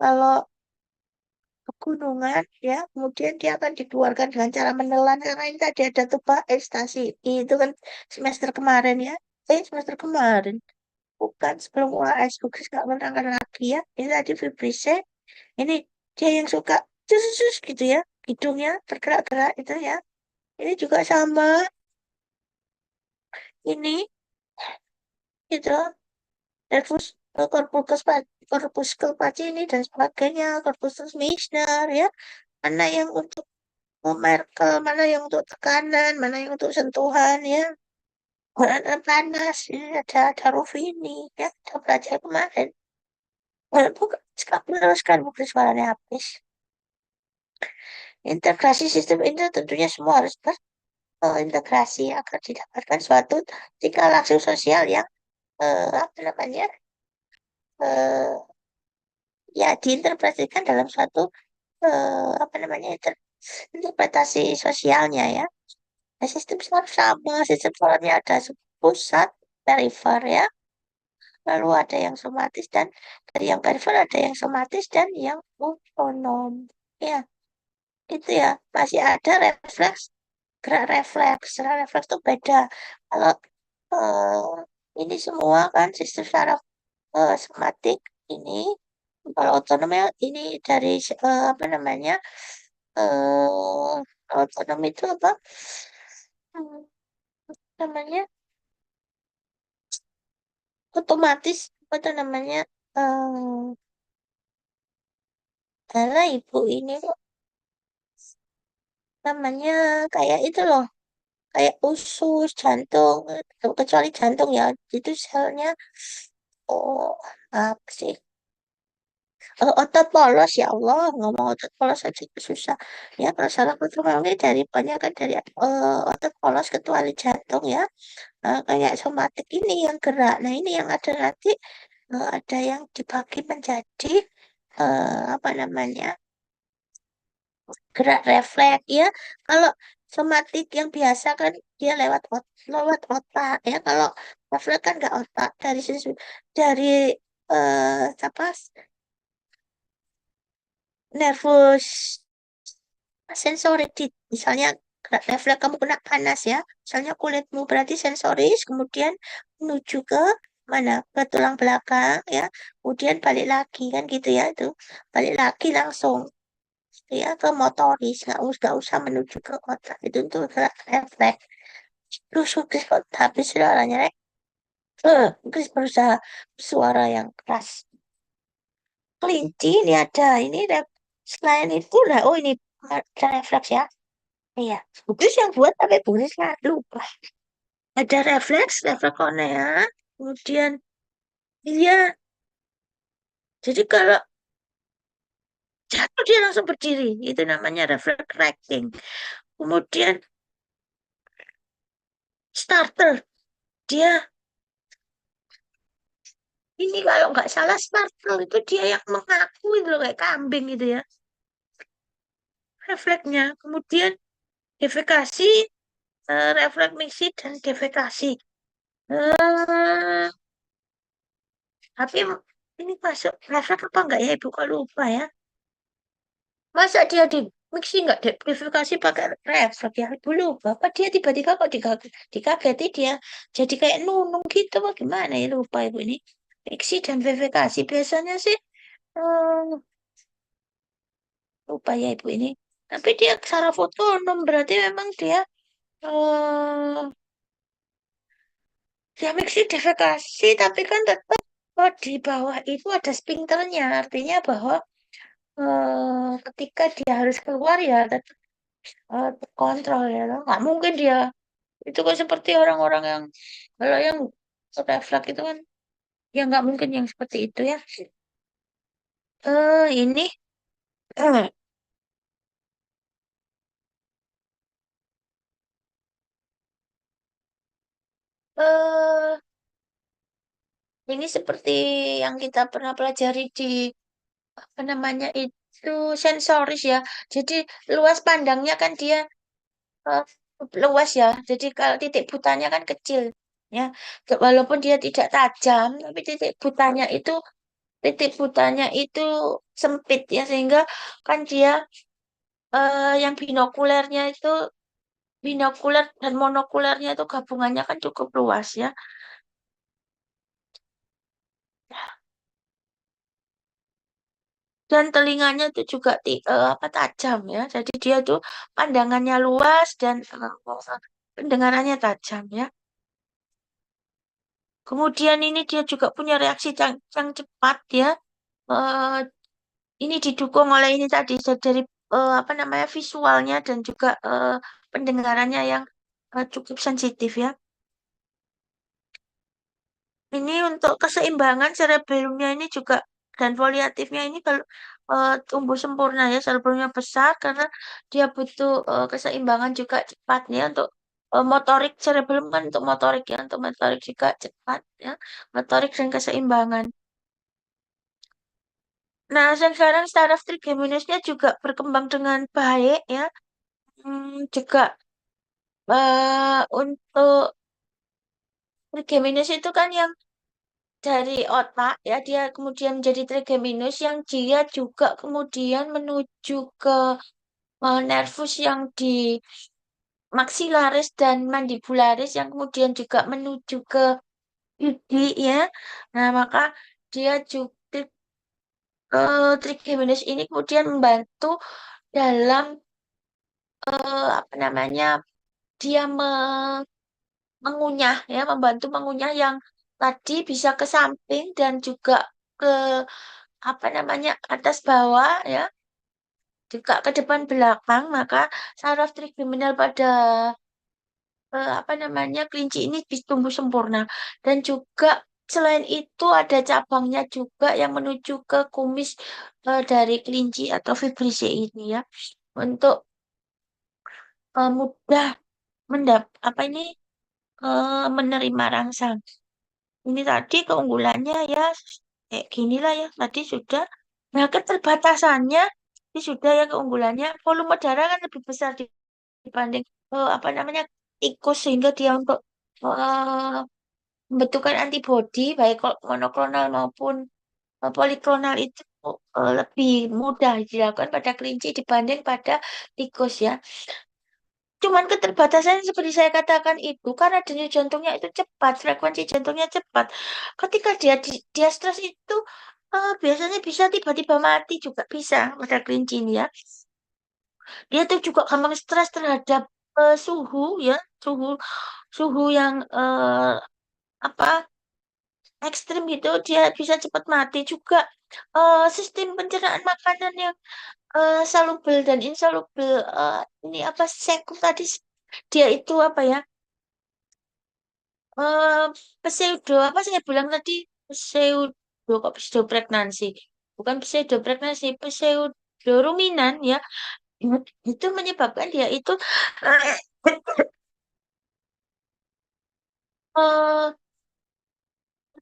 kalau pegunungan ya, kemudian dia akan dikeluarkan dengan cara menelan karena ini tadi ada tuba stasi I itu kan semester kemarin ya. Semester kemarin. Bukan sebelum UAS, Bugis nggak menerangkan lagi ya. Ini tadi vibrise. Ini dia yang suka sus gitu ya. Hidungnya bergerak-gerak itu ya. Ini juga sama. Ini itu nervus corpus ini dan sebagainya. Corpus Meissner ya. Mana yang untuk Merkel, mana yang untuk tekanan, mana yang untuk sentuhan ya. Mana panas, ini ada Rufini ya. Kita belajar kemarin. Bukan, sekarang meneruskan bukan suaranya habis. Integrasi sistem ini tentunya semua harus berintegrasi agar didapatkan suatu tingkah laku sosial yang apa namanya eh, ya diinterpretasikan dalam suatu apa namanya interpretasi sosialnya ya. Nah, sistem harus sama, sistem soalnya ada pusat, perifer ya, lalu ada yang somatis dan dari yang perifer ada yang somatis dan yang otonom. Ya, itu ya masih ada refleks gerak refleks itu beda kalau ini semua kan sistem saraf somatik ini kalau otonom ya ini dari apa namanya otonom itu apa Hmm, namanya otomatis apa tuh namanya eh karena ibu ini kok namanya kayak itu loh kayak usus jantung kecuali jantung ya itu selnya oh apa sih otot polos ya Allah ngomong otot polos aja susah ya kalau salah memang dari banyak kan dari otot polos kecuali jantung ya. Kayak somatik ini yang gerak nah ini yang ada nanti ada yang dibagi menjadi apa namanya gerak refleks ya kalau somatik yang biasa kan dia lewat otak ya kalau refleks kan nggak otak dari apa nervous sensorik misalnya refleks kamu kena panas ya misalnya kulitmu berarti sensoris kemudian menuju ke mana ke tulang belakang ya kemudian balik lagi kan gitu ya itu balik lagi langsung ya ke motoris nggak usah menuju ke otak itu untuk gerak refleks lu sukses kok tapi suaranya Chris berusaha suara yang keras kelinci ini ada selain itu lah oh ini ada refleks ya. Iya, Bugis yang buat tapi Bugis nggak lupa. Ada refleks kornea. Kemudian dia, jadi kalau jatuh dia langsung berdiri. Itu namanya refleks recting. Kemudian starter, dia ini kalau nggak salah starter itu dia yang mengaku itu loh kayak kambing gitu ya. Refleksnya. Kemudian defekasi, refleks misi dan defekasi. Eh, tapi ini masuk refleks apa enggak ya Ibu? Kok lupa ya? Masa dia di Mixi nggak depurifikasi pakai refleks ya. Dulu Bapak dia tiba-tiba kok dikageti dia jadi kayak nunung gitu. Apa gimana ya lupa Ibu ini. Mixi dan verifikasi biasanya sih lupa ya Ibu ini. Tapi dia secara fotonom berarti memang dia dia mixi defekasi tapi kan tetap di bawah itu ada sphincternya. Artinya bahwa ketika dia harus keluar ya tetap terkontrol ya. Nggak mungkin dia itu kan seperti orang-orang yang kalau yang refleks itu kan ya nggak mungkin yang seperti itu ya. Ini eh ini seperti yang kita pernah pelajari di apa namanya itu sensoris ya. Jadi luas pandangnya kan dia eh, luas ya. Jadi kalau titik butanya kan kecil ya. Walaupun dia tidak tajam, tapi titik butanya itu sempit ya sehingga kan dia yang binokulernya itu binokuler dan monokulernya itu gabungannya kan cukup luas ya. Dan telinganya itu juga apa tajam ya. Jadi dia tuh pandangannya luas dan pendengarannya tajam ya. Kemudian ini dia juga punya reaksi yang cepat ya. Eh, ini didukung oleh ini tadi dari apa namanya visualnya dan juga pendengarannya yang cukup sensitif ya. Ini untuk keseimbangan cerebellumnya ini juga dan foliatifnya ini kalau tumbuh sempurna ya cerebellumnya besar karena dia butuh keseimbangan juga cepat ya untuk motorik cerebellum kan untuk motorik juga cepat ya motorik dan keseimbangan. Nah, sekarang saraf trigeminusnya juga berkembang dengan baik ya. Juga untuk trigeminus itu kan yang dari otak ya dia kemudian menjadi trigeminus yang dia juga kemudian menuju ke nervus yang di maxillaris dan mandibularis yang kemudian juga menuju ke gigi ya. Nah, maka dia juga trigeminus ini kemudian membantu dalam apa namanya dia mengunyah ya, membantu mengunyah yang tadi bisa ke samping dan juga ke apa namanya atas bawah ya, juga ke depan belakang, maka saraf trigeminal pada apa namanya kelinci ini bisa tumbuh sempurna dan juga selain itu ada cabangnya juga yang menuju ke kumis dari kelinci atau fibrisi ini ya untuk mudah apa ini menerima rangsang. Ini tadi keunggulannya ya kayak gini lah ya tadi sudah. Nah keterbatasannya ini sudah ya keunggulannya volume darah kan lebih besar dibanding apa namanya tikus sehingga dia untuk eh, membentukkan antibodi baik monoklonal maupun poliklonal itu lebih mudah dilakukan pada kelinci dibanding pada tikus ya. Cuman keterbatasan seperti saya katakan itu karena denyut jantungnya itu cepat, frekuensi jantungnya cepat. Ketika dia stres itu biasanya bisa tiba-tiba mati juga bisa pada kelinci ini ya. Dia tuh juga gampang stres terhadap suhu ya, suhu suhu yang apa ekstrim itu dia bisa cepat mati juga. Sistem pencernaan makanan yang soluble dan insoluble ini apa sekum tadi dia itu apa ya? eh pseudo apa saya bilang tadi pseudo kok pseudo pregnancy bukan pseudo pregnancy pseudo ruminan ya itu menyebabkan dia itu eh,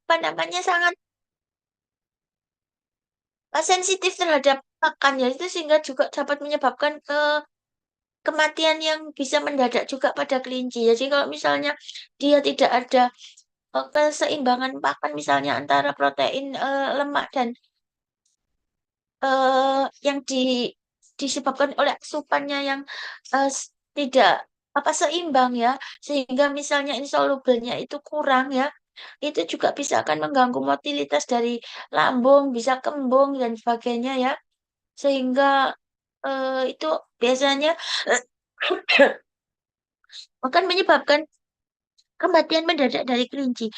apa namanya sangat sensitif terhadap makan ya itu sehingga juga dapat menyebabkan kematian yang bisa mendadak juga pada kelinci. Jadi kalau misalnya dia tidak ada keseimbangan pakan misalnya antara protein lemak dan yang disebabkan oleh asupannya yang tidak apa seimbang ya, sehingga misalnya insoluble-nya itu kurang ya, itu juga bisa akan mengganggu motilitas dari lambung, bisa kembung dan sebagainya ya, sehingga itu biasanya akan menyebabkan kematian mendadak dari kelinci.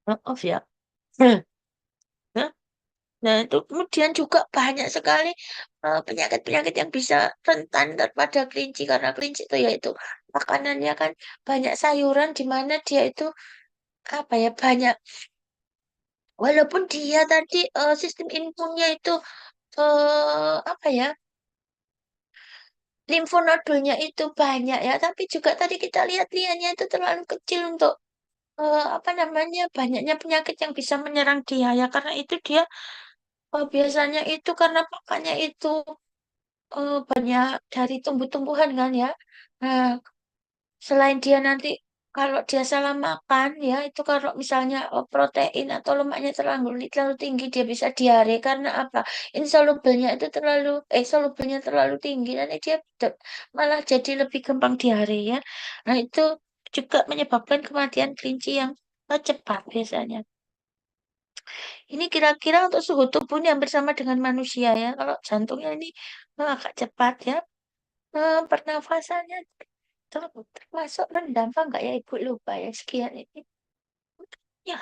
Maaf ya. Nah, itu kemudian juga banyak sekali penyakit-penyakit yang bisa rentan daripada kelinci karena kelinci itu yaitu makanannya kan banyak sayuran di mana dia itu apa ya banyak walaupun dia tadi sistem imunnya itu apa ya limfonodulnya itu banyak ya tapi juga tadi kita lihat liannya itu terlalu kecil untuk apa namanya banyaknya penyakit yang bisa menyerang dia ya karena itu dia biasanya itu karena pakannya itu banyak dari tumbuh-tumbuhan kan ya. Nah, selain dia nanti kalau dia salah makan ya itu kalau misalnya protein atau lemaknya terlalu tinggi dia bisa diare karena apa? Insoluble-nya itu soluble-nya terlalu tinggi nanti dia malah jadi lebih gampang diare ya. Nah, itu juga menyebabkan kematian kelinci yang cepat biasanya. Ini kira-kira untuk suhu tubuh ini hampir sama dengan manusia ya. Kalau jantungnya ini agak cepat ya. Pernafasannya termasuk rendah apa enggak ya Ibu lupa ya sekian ini. Ya,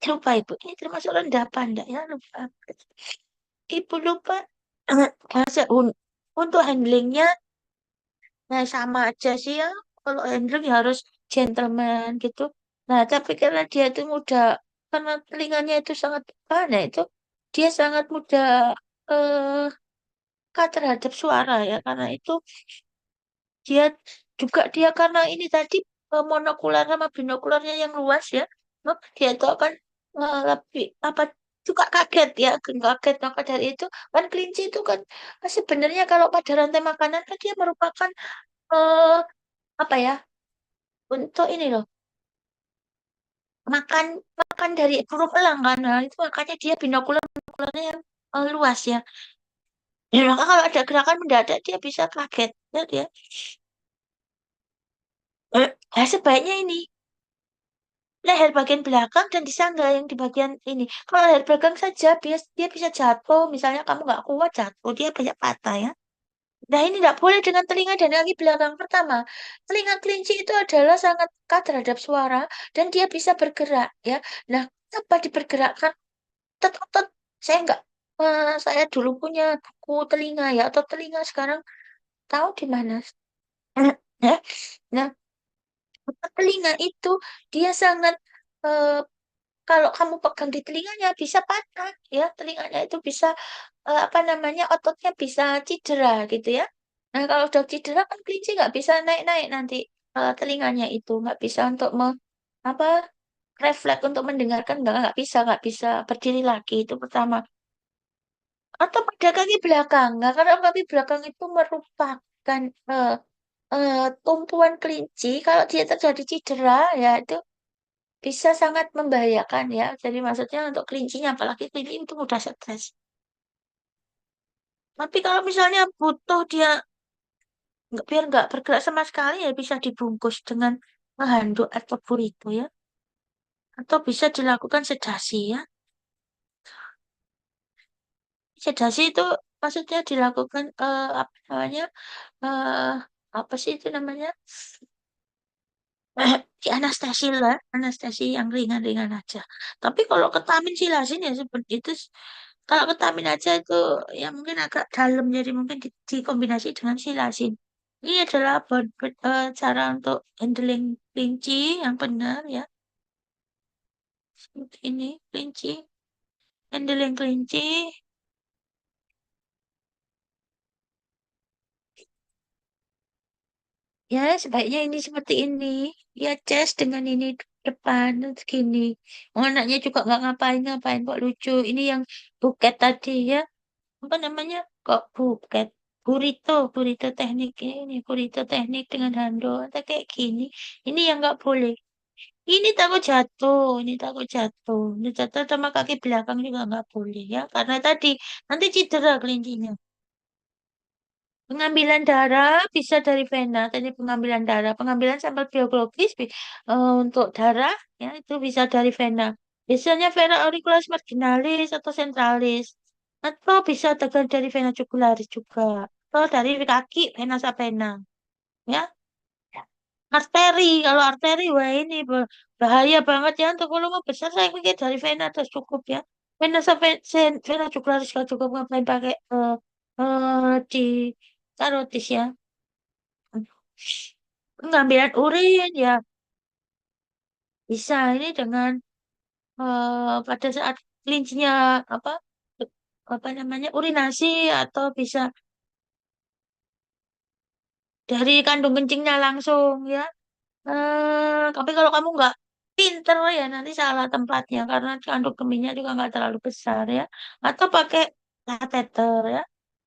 lupa Ibu. Ini termasuk rendah apa enggak ya lupa. Ibu lupa. Untuk handlingnya, nah sama aja sih ya. Kalau handling ya harus gentleman gitu. Nah, tapi karena dia itu mudah, karena telinganya itu sangat, nah itu dia sangat mudah eh terhadap suara ya. Karena itu dia juga dia karena ini tadi monokular sama binokularnya yang luas ya, maka dia itu akan lebih apa juga kaget ya, kaget maka dari itu kan kelinci itu kan sebenarnya kalau pada rantai makanan kan dia merupakan eh apa ya untuk ini loh makan makan dari burung elang kan, nah, itu makanya dia binokularnya yang luas ya. Ya, maka kalau ada gerakan mendadak dia bisa kaget ya dia. Nah, sebaiknya ini leher bagian belakang dan disangga yang di bagian ini. Kalau leher belakang saja, dia bisa jatuh. Misalnya kamu nggak kuat jatuh, dia banyak patah ya. Nah ini tidak boleh dengan telinga dan kaki belakang. Pertama, telinga kelinci itu adalah sangat peka terhadap suara dan dia bisa bergerak ya. Nah, apa dipergerakkan? Otot, saya nggak, saya dulu punya buku telinga ya, atau telinga sekarang tahu di mana? Ya. Nah, otot telinga itu dia sangat eh, kalau kamu pegang di telinganya bisa patah ya telinganya itu bisa apa namanya ototnya bisa cedera gitu ya. Nah kalau udah cedera kan kelinci nggak bisa naik-naik nanti telinganya itu nggak bisa untuk apa refleks untuk mendengarkan nggak bisa berdiri lagi itu pertama. Atau pada kaki belakang, nah, karena kaki belakang itu merupakan eh, tumpuan kelinci. Kalau dia terjadi cedera ya itu bisa sangat membahayakan ya. Jadi maksudnya untuk kelincinya, apalagi kelinci itu mudah stres. Tapi kalau misalnya butuh dia biar nggak bergerak sama sekali ya bisa dibungkus dengan handuk atau burito ya. Atau bisa dilakukan sedasi ya. Sedasi itu maksudnya dilakukan apa namanya? eh apa sih itu namanya? Di anestesi lah, anestesi yang ringan-ringan aja. Tapi kalau ketamin silasin ya seperti itu. Kalau ketamin aja itu ya mungkin agak dalam, jadi mungkin dikombinasi dengan silasin. Ini adalah cara untuk handling kelinci yang benar ya. Seperti ini kelinci, handling kelinci. Ya sebaiknya ini seperti ini. Ya chest dengan ini depan terus gini. Oh, anaknya juga nggak ngapain-ngapain kok lucu. Ini yang buket tadi ya. Apa namanya? Kok buket? burrito teknik ini, burrito teknik dengan handuk, atau kayak gini. Ini yang nggak boleh. Ini takut jatuh. Ini jatuh sama kaki belakang juga nggak boleh ya, karena tadi nanti cedera kelincinya. Pengambilan darah bisa dari vena, tadi pengambilan darah, pengambilan sampel biologis untuk darah ya itu bisa dari vena. Biasanya vena auricularis marginalis atau centralis, atau bisa dari vena jugularis juga, atau dari kaki vena savena, ya. Arteri, kalau arteri wah ini bahaya banget ya untuk volume besar. Saya pikir dari vena terus cukup ya. Vena sampai vena jugularis kalau cukup ngapain pakai di karotis ya. Pengambilan urin ya bisa ini dengan pada saat kelincinya apa apa namanya urinasi, atau bisa dari kandung kencingnya langsung ya. Tapi kalau kamu nggak pinter ya nanti salah tempatnya karena kandung kemihnya juga nggak terlalu besar ya. Atau pakai kateter ya.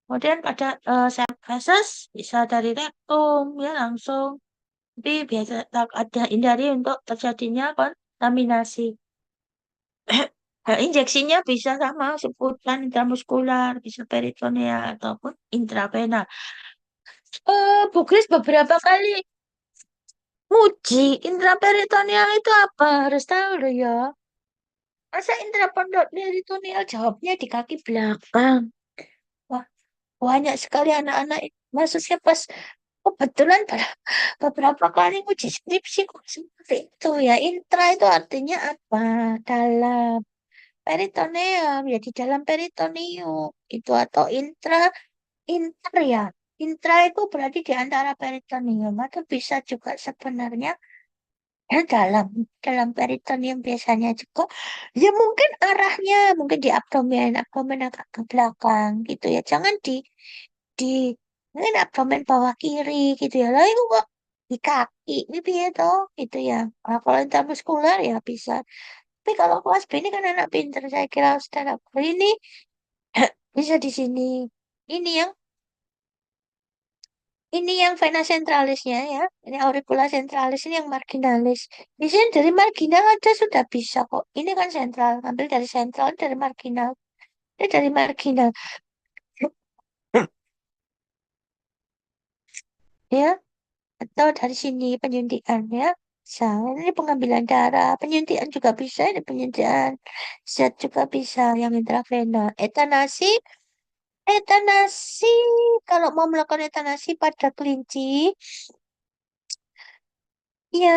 Kemudian pada feses bisa dari rektum ya langsung. Tapi biasa ada hindari untuk terjadinya kontaminasi. Nah, injeksinya bisa sama sebutan intramuskular, bisa peritoneal ataupun intravena. Bu Kris beberapa kali muji intraperitoneal itu apa? Harus tahu loh ya. Masa intraperitoneal jawabnya di kaki belakang. Wah, banyak sekali anak-anak. Maksudnya pas kebetulan beberapa kali uji skripsi kok seperti itu ya. Intra itu artinya apa? Dalam. Peritoneum ya di dalam peritoneum itu, atau inter ya. Intra itu berarti di antara peritoneum, atau bisa juga sebenarnya dalam dalam peritoneum biasanya juga. Ya mungkin arahnya mungkin di abdomen, abdomen agak ke belakang gitu ya. Jangan di mungkin abdomen bawah kiri gitu ya. Lah itu kok di kaki ini piye toh gitu ya. Nah, kalau intramuskular ya bisa. Tapi kalau kelas B ini kan anak pinter, saya kira sudah dapat ini bisa di sini. Ini yang yang vena sentralisnya ya. Ini auricula centralis, ini yang marginalis. Biasanya dari marginal aja sudah bisa kok. Ini kan sentral, ambil dari sentral, dari marginal. Ini dari marginal. Ya, atau dari sini penyuntikan ya. Bisa. Ini pengambilan darah, penyuntikan juga bisa, ini penyuntikan zat juga bisa yang intravena. Etanasi, kalau mau melakukan etanasi pada kelinci, ya,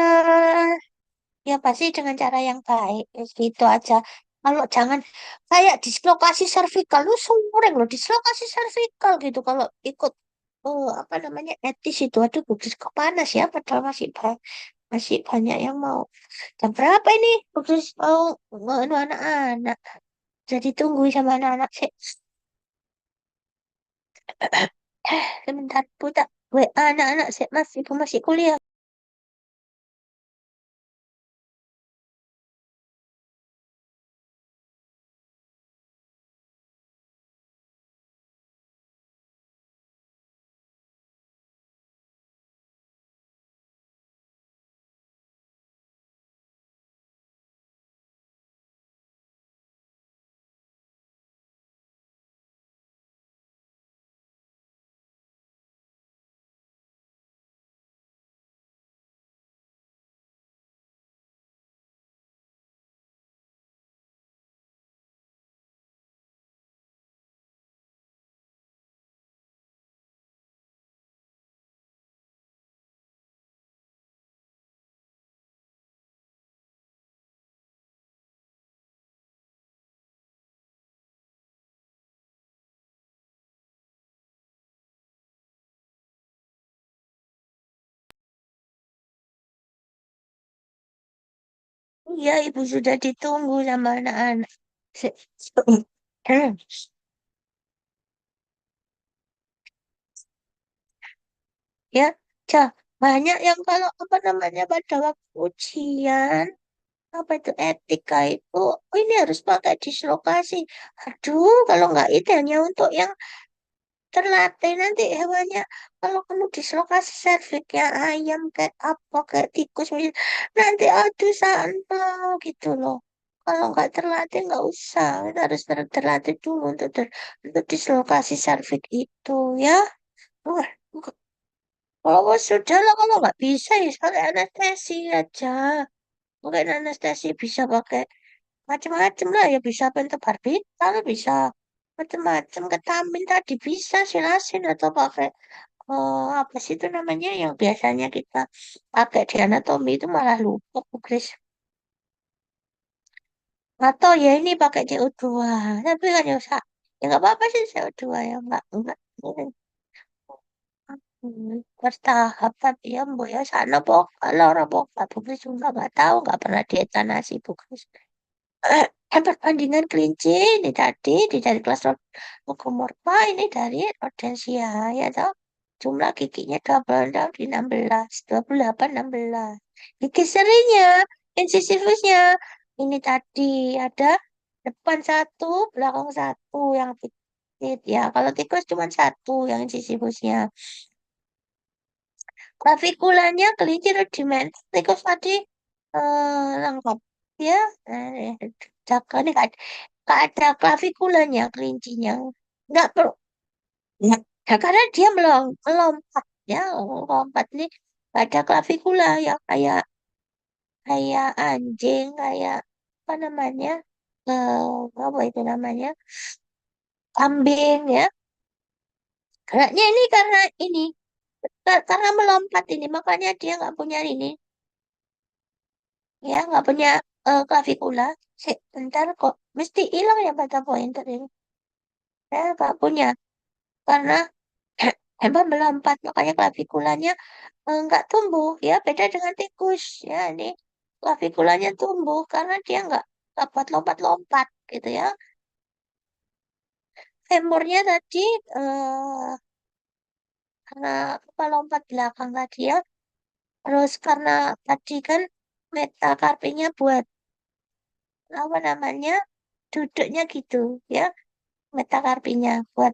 ya pasti dengan cara yang baik. Ya, gitu aja. Kalau jangan kayak dislokasi servikal, lu sering loh dislokasi servikal gitu. Kalau ikut, apa namanya, etis itu, aduh, kudus kepanas ya, padahal masih banyak yang mau. Jam berapa ini? Kudus mau anak-anak. Jadi tunggu sama anak-anak sih. Sebentar, putar. WA anak-anak sih, masih kuliah. Iya, ibu sudah ditunggu sama anak-anak. Se- Ya, Cah, banyak yang kalau apa namanya pada waktu ujian, apa itu etika itu, oh ini harus pakai dislokasi. Aduh, kalau nggak itu hanya untuk yang terlatih nanti hewannya. Kalau kamu dislokasi serviknya ayam kayak apa kayak tikus misal, nanti aduh sana gitu loh. Kalau nggak terlatih nggak usah. Kita harus terlatih dulu untuk dislokasi serviks itu ya. Wah, kalau sudah lah kalau nggak bisa ya pakai anestesi aja. Mungkin anestesi bisa pakai macam-macam lah ya, bisa pentobarbital, bisa macam-macam ketamin tadi bisa silasin atau pakai apa sih itu namanya yang biasanya kita pakai di anatomi itu malah lupa Bu Kris. Atau ya ini pakai CO2, tapi kan ya usah ya nggak apa-apa sih CO2 ya nggak bertahap tapi ya mbak ya sana pok kalau orang pok Bu Kris juga nggak tahu nggak pernah dietanasi Bu Kris. Perbandingan kelinci ini tadi dari kelas Logomorpha ini dari Rodentia ya toh. Jumlah giginya 26 di 16, 28, 16. Gigi serinya, incisifusnya ini tadi ada depan satu, belakang satu yang titik ya. Kalau tikus cuma satu yang incisifusnya. Klavikulanya kelinci rudimen, tikus tadi lengkap ya. Cakar nih nggak ada klavikulanya kelincinya. Nggak perlu. Nggak. Ya, karena dia melompat ya, melompat nih. Nggak ada klavikula ya kayak kayak anjing, kayak apa namanya? Apa itu namanya? Kambing ya. Karena ini karena ini karena melompat ini makanya dia nggak punya ini ya nggak punya klavikula. Bentar kok mesti hilang ya mata pointer ini. Saya nggak punya karena hebat melompat makanya klavikulanya nggak tumbuh ya beda dengan tikus ya ini klavikulanya tumbuh karena dia nggak dapat lompat-lompat gitu ya. Femurnya tadi eh, karena apa lompat belakang tadi ya, terus karena tadi kan metakarpinya buat apa namanya duduknya gitu ya, metakarpinya buat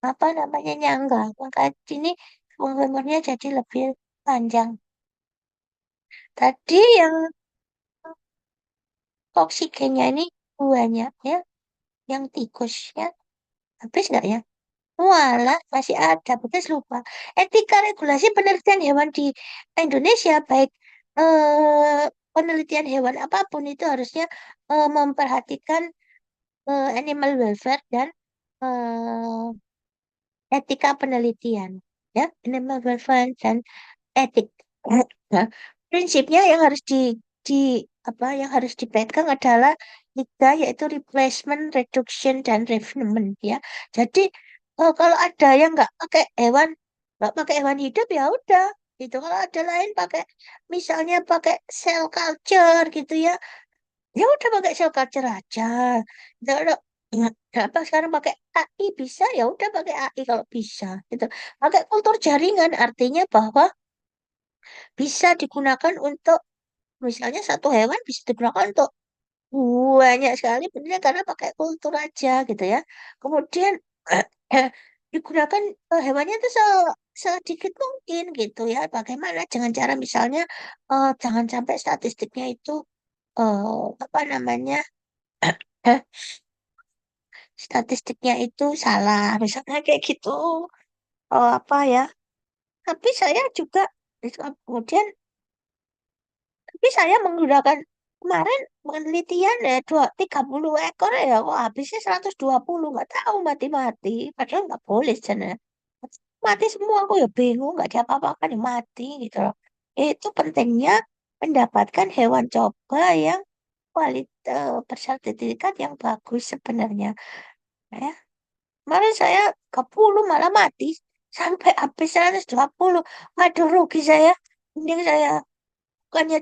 apa namanya nyangga maka ini femurnya jadi lebih panjang. Tadi yang oksigennya ini banyak ya, yang tikus ya. Habis nggak ya? Walah, masih ada. Betul lupa. Etika regulasi penelitian hewan di Indonesia, baik penelitian hewan apapun itu harusnya memperhatikan animal welfare dan eh, etika penelitian. Ya, animal welfare dan etik. Nah, prinsipnya yang harus di apa yang harus dipegang adalah tiga yaitu replacement, reduction, dan refinement ya. Jadi kalau ada yang nggak pakai hewan hidup ya udah gitu. Kalau ada lain pakai misalnya pakai cell culture gitu ya, ya udah pakai cell culture aja. Kalau apa sekarang pakai AI bisa ya udah pakai AI kalau bisa gitu. Pakai kultur jaringan artinya bahwa bisa digunakan untuk misalnya satu hewan bisa digunakan untuk banyak sekali benarnya karena pakai kultur aja gitu ya. Kemudian digunakan hewannya itu sedikit mungkin gitu ya. Bagaimana? Dengan cara misalnya jangan sampai statistiknya itu apa namanya statistiknya itu salah misalnya kayak gitu. Apa ya? Tapi saya juga kemudian tapi saya menggunakan kemarin penelitian ya 30 ekor ya kok habisnya 120 nggak tahu mati-mati padahal nggak boleh sana mati semua aku ya bingung nggak diapa-apakan ya mati gitu loh. Itu pentingnya mendapatkan hewan coba yang kualitas bersertifikat yang bagus sebenarnya ya. Kemarin saya 30 malah mati sampai habis 120. Waduh rugi saya. Mending saya bukannya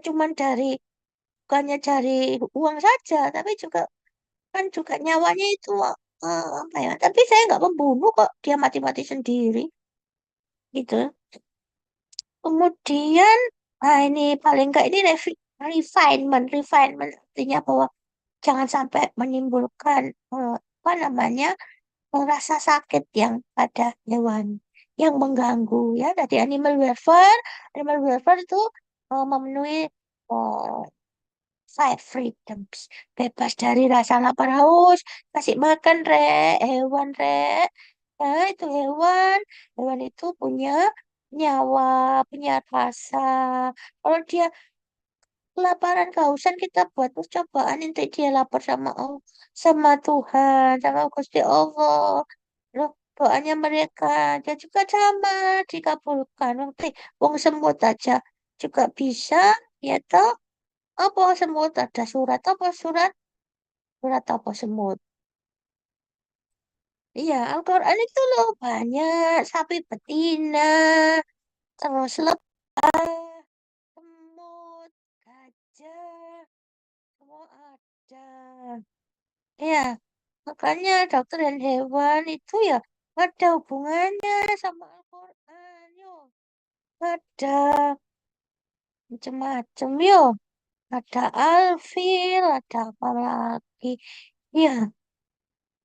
cari uang saja, tapi juga kan juga nyawanya itu apa ya? Tapi saya nggak membunuh kok, dia mati-mati sendiri, gitu. Kemudian, ini paling nggak ini refinement artinya bahwa jangan sampai menimbulkan apa namanya? rasa sakit yang pada hewan yang mengganggu ya dari animal welfare itu memenuhi eh, five freedoms, bebas dari rasa lapar haus, kasih makan hewan itu hewan itu punya nyawa, punya rasa. Kalau dia kelaparan, kehausan, kita buat percobaan untuk dia lapar sama Tuhan, sama Gusti Allah. Loh, doanya mereka dia juga sama dikabulkan. Nanti wong semut aja juga bisa, ya toh. Apa semut ada surat apa semut? Iya, Al-Quran itu loh banyak sapi betina, terus lebah, semut, gajah, semua ada. Iya, makanya dokter dan hewan itu ya ada hubungannya sama Al-Quran. Yo, ada macam-macam yo. Ada alfil, ada apa lagi? Iya,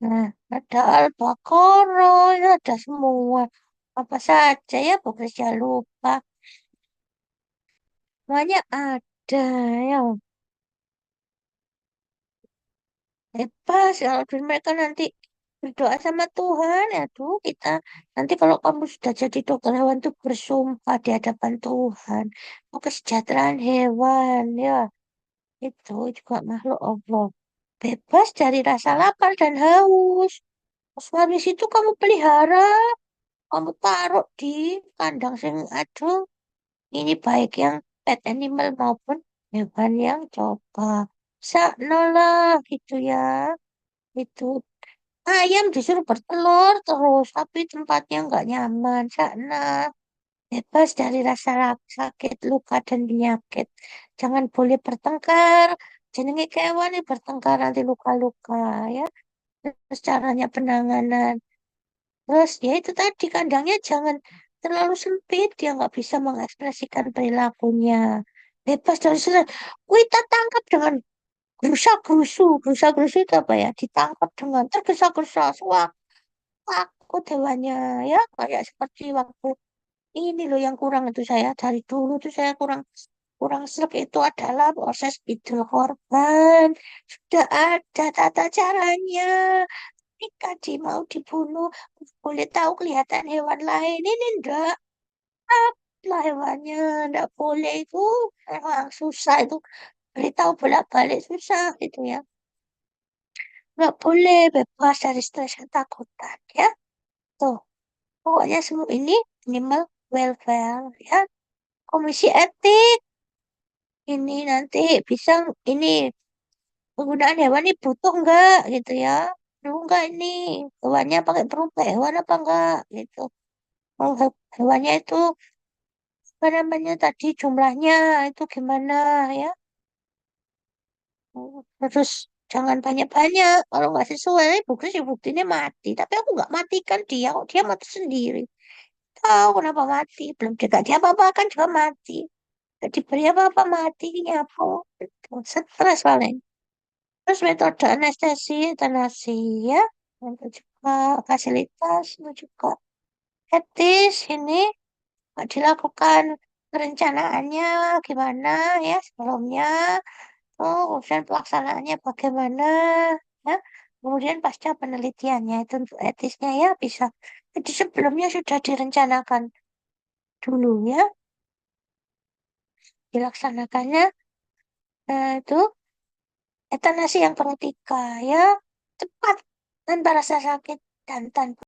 nah, ada Al-Baqarah, ya ada semua. Apa saja ya, pokoknya jangan lupa. Semuanya ada ya. Bebas kalau mereka nanti berdoa sama Tuhan ya tuh kita nanti kalau kamu sudah jadi dokter hewan tuh bersumpah di hadapan Tuhan mau kesejahteraan hewan ya itu juga makhluk Allah bebas dari rasa lapar dan haus. Terus habis itu kamu pelihara, kamu taruh di kandang sing aduh. Ini baik yang pet animal maupun hewan yang coba. Sakno lah gitu ya. Itu ayam disuruh bertelur terus, tapi tempatnya nggak nyaman. Sana bebas dari rasa sakit, luka dan penyakit. Jangan boleh bertengkar. Jenenge kewan ini bertengkar nanti luka-luka ya. Terus caranya penanganan. Terus ya itu tadi kandangnya jangan terlalu sempit, dia nggak bisa mengekspresikan perilakunya. Bebas dari sana. Kita tangkap dengan gerusa gerusu itu apa ya? Ditangkap dengan tergesa-gesa, suak, takut hewannya ya. Kayak seperti waktu ini loh yang kurang itu saya dari dulu tuh saya kurang kurang serap itu adalah proses idul korban. Sudah ada tata caranya. Ketika dia mau dibunuh, boleh tahu kelihatan hewan lain. Ini enggak lah hewannya, enggak boleh itu. Memang susah itu. Boleh tahu bolak-balik susah gitu ya. Enggak boleh bebas dari stres ketakutan ya. Tuh, pokoknya semua ini animal welfare ya. Komisi etik ini nanti bisa ini penggunaan hewan ini butuh enggak gitu ya. Perlu enggak ini hewannya pakai perubahan hewan apa enggak gitu. Kalau hewannya itu apa namanya tadi jumlahnya itu gimana ya? Terus jangan banyak-banyak. Kalau nggak sesuai, bukti sih buktinya mati. Tapi aku nggak matikan dia, kok dia mati sendiri. Tahu kenapa mati? Belum juga dia apa-apa kan juga mati. Gak diberi apa-apa mati, apa? Gitu. Stres paling. Terus metode anestesi, eutanasi ya. Itu juga fasilitas, itu juga etis ini dilakukan perencanaannya gimana ya sebelumnya. Oh, kemudian pelaksanaannya bagaimana? Ya, kemudian pasca penelitiannya itu untuk etisnya ya bisa. Jadi sebelumnya sudah direncanakan dulu ya, dilaksanakannya itu etanasi yang beretika ya, cepat tanpa rasa sakit dan tanpa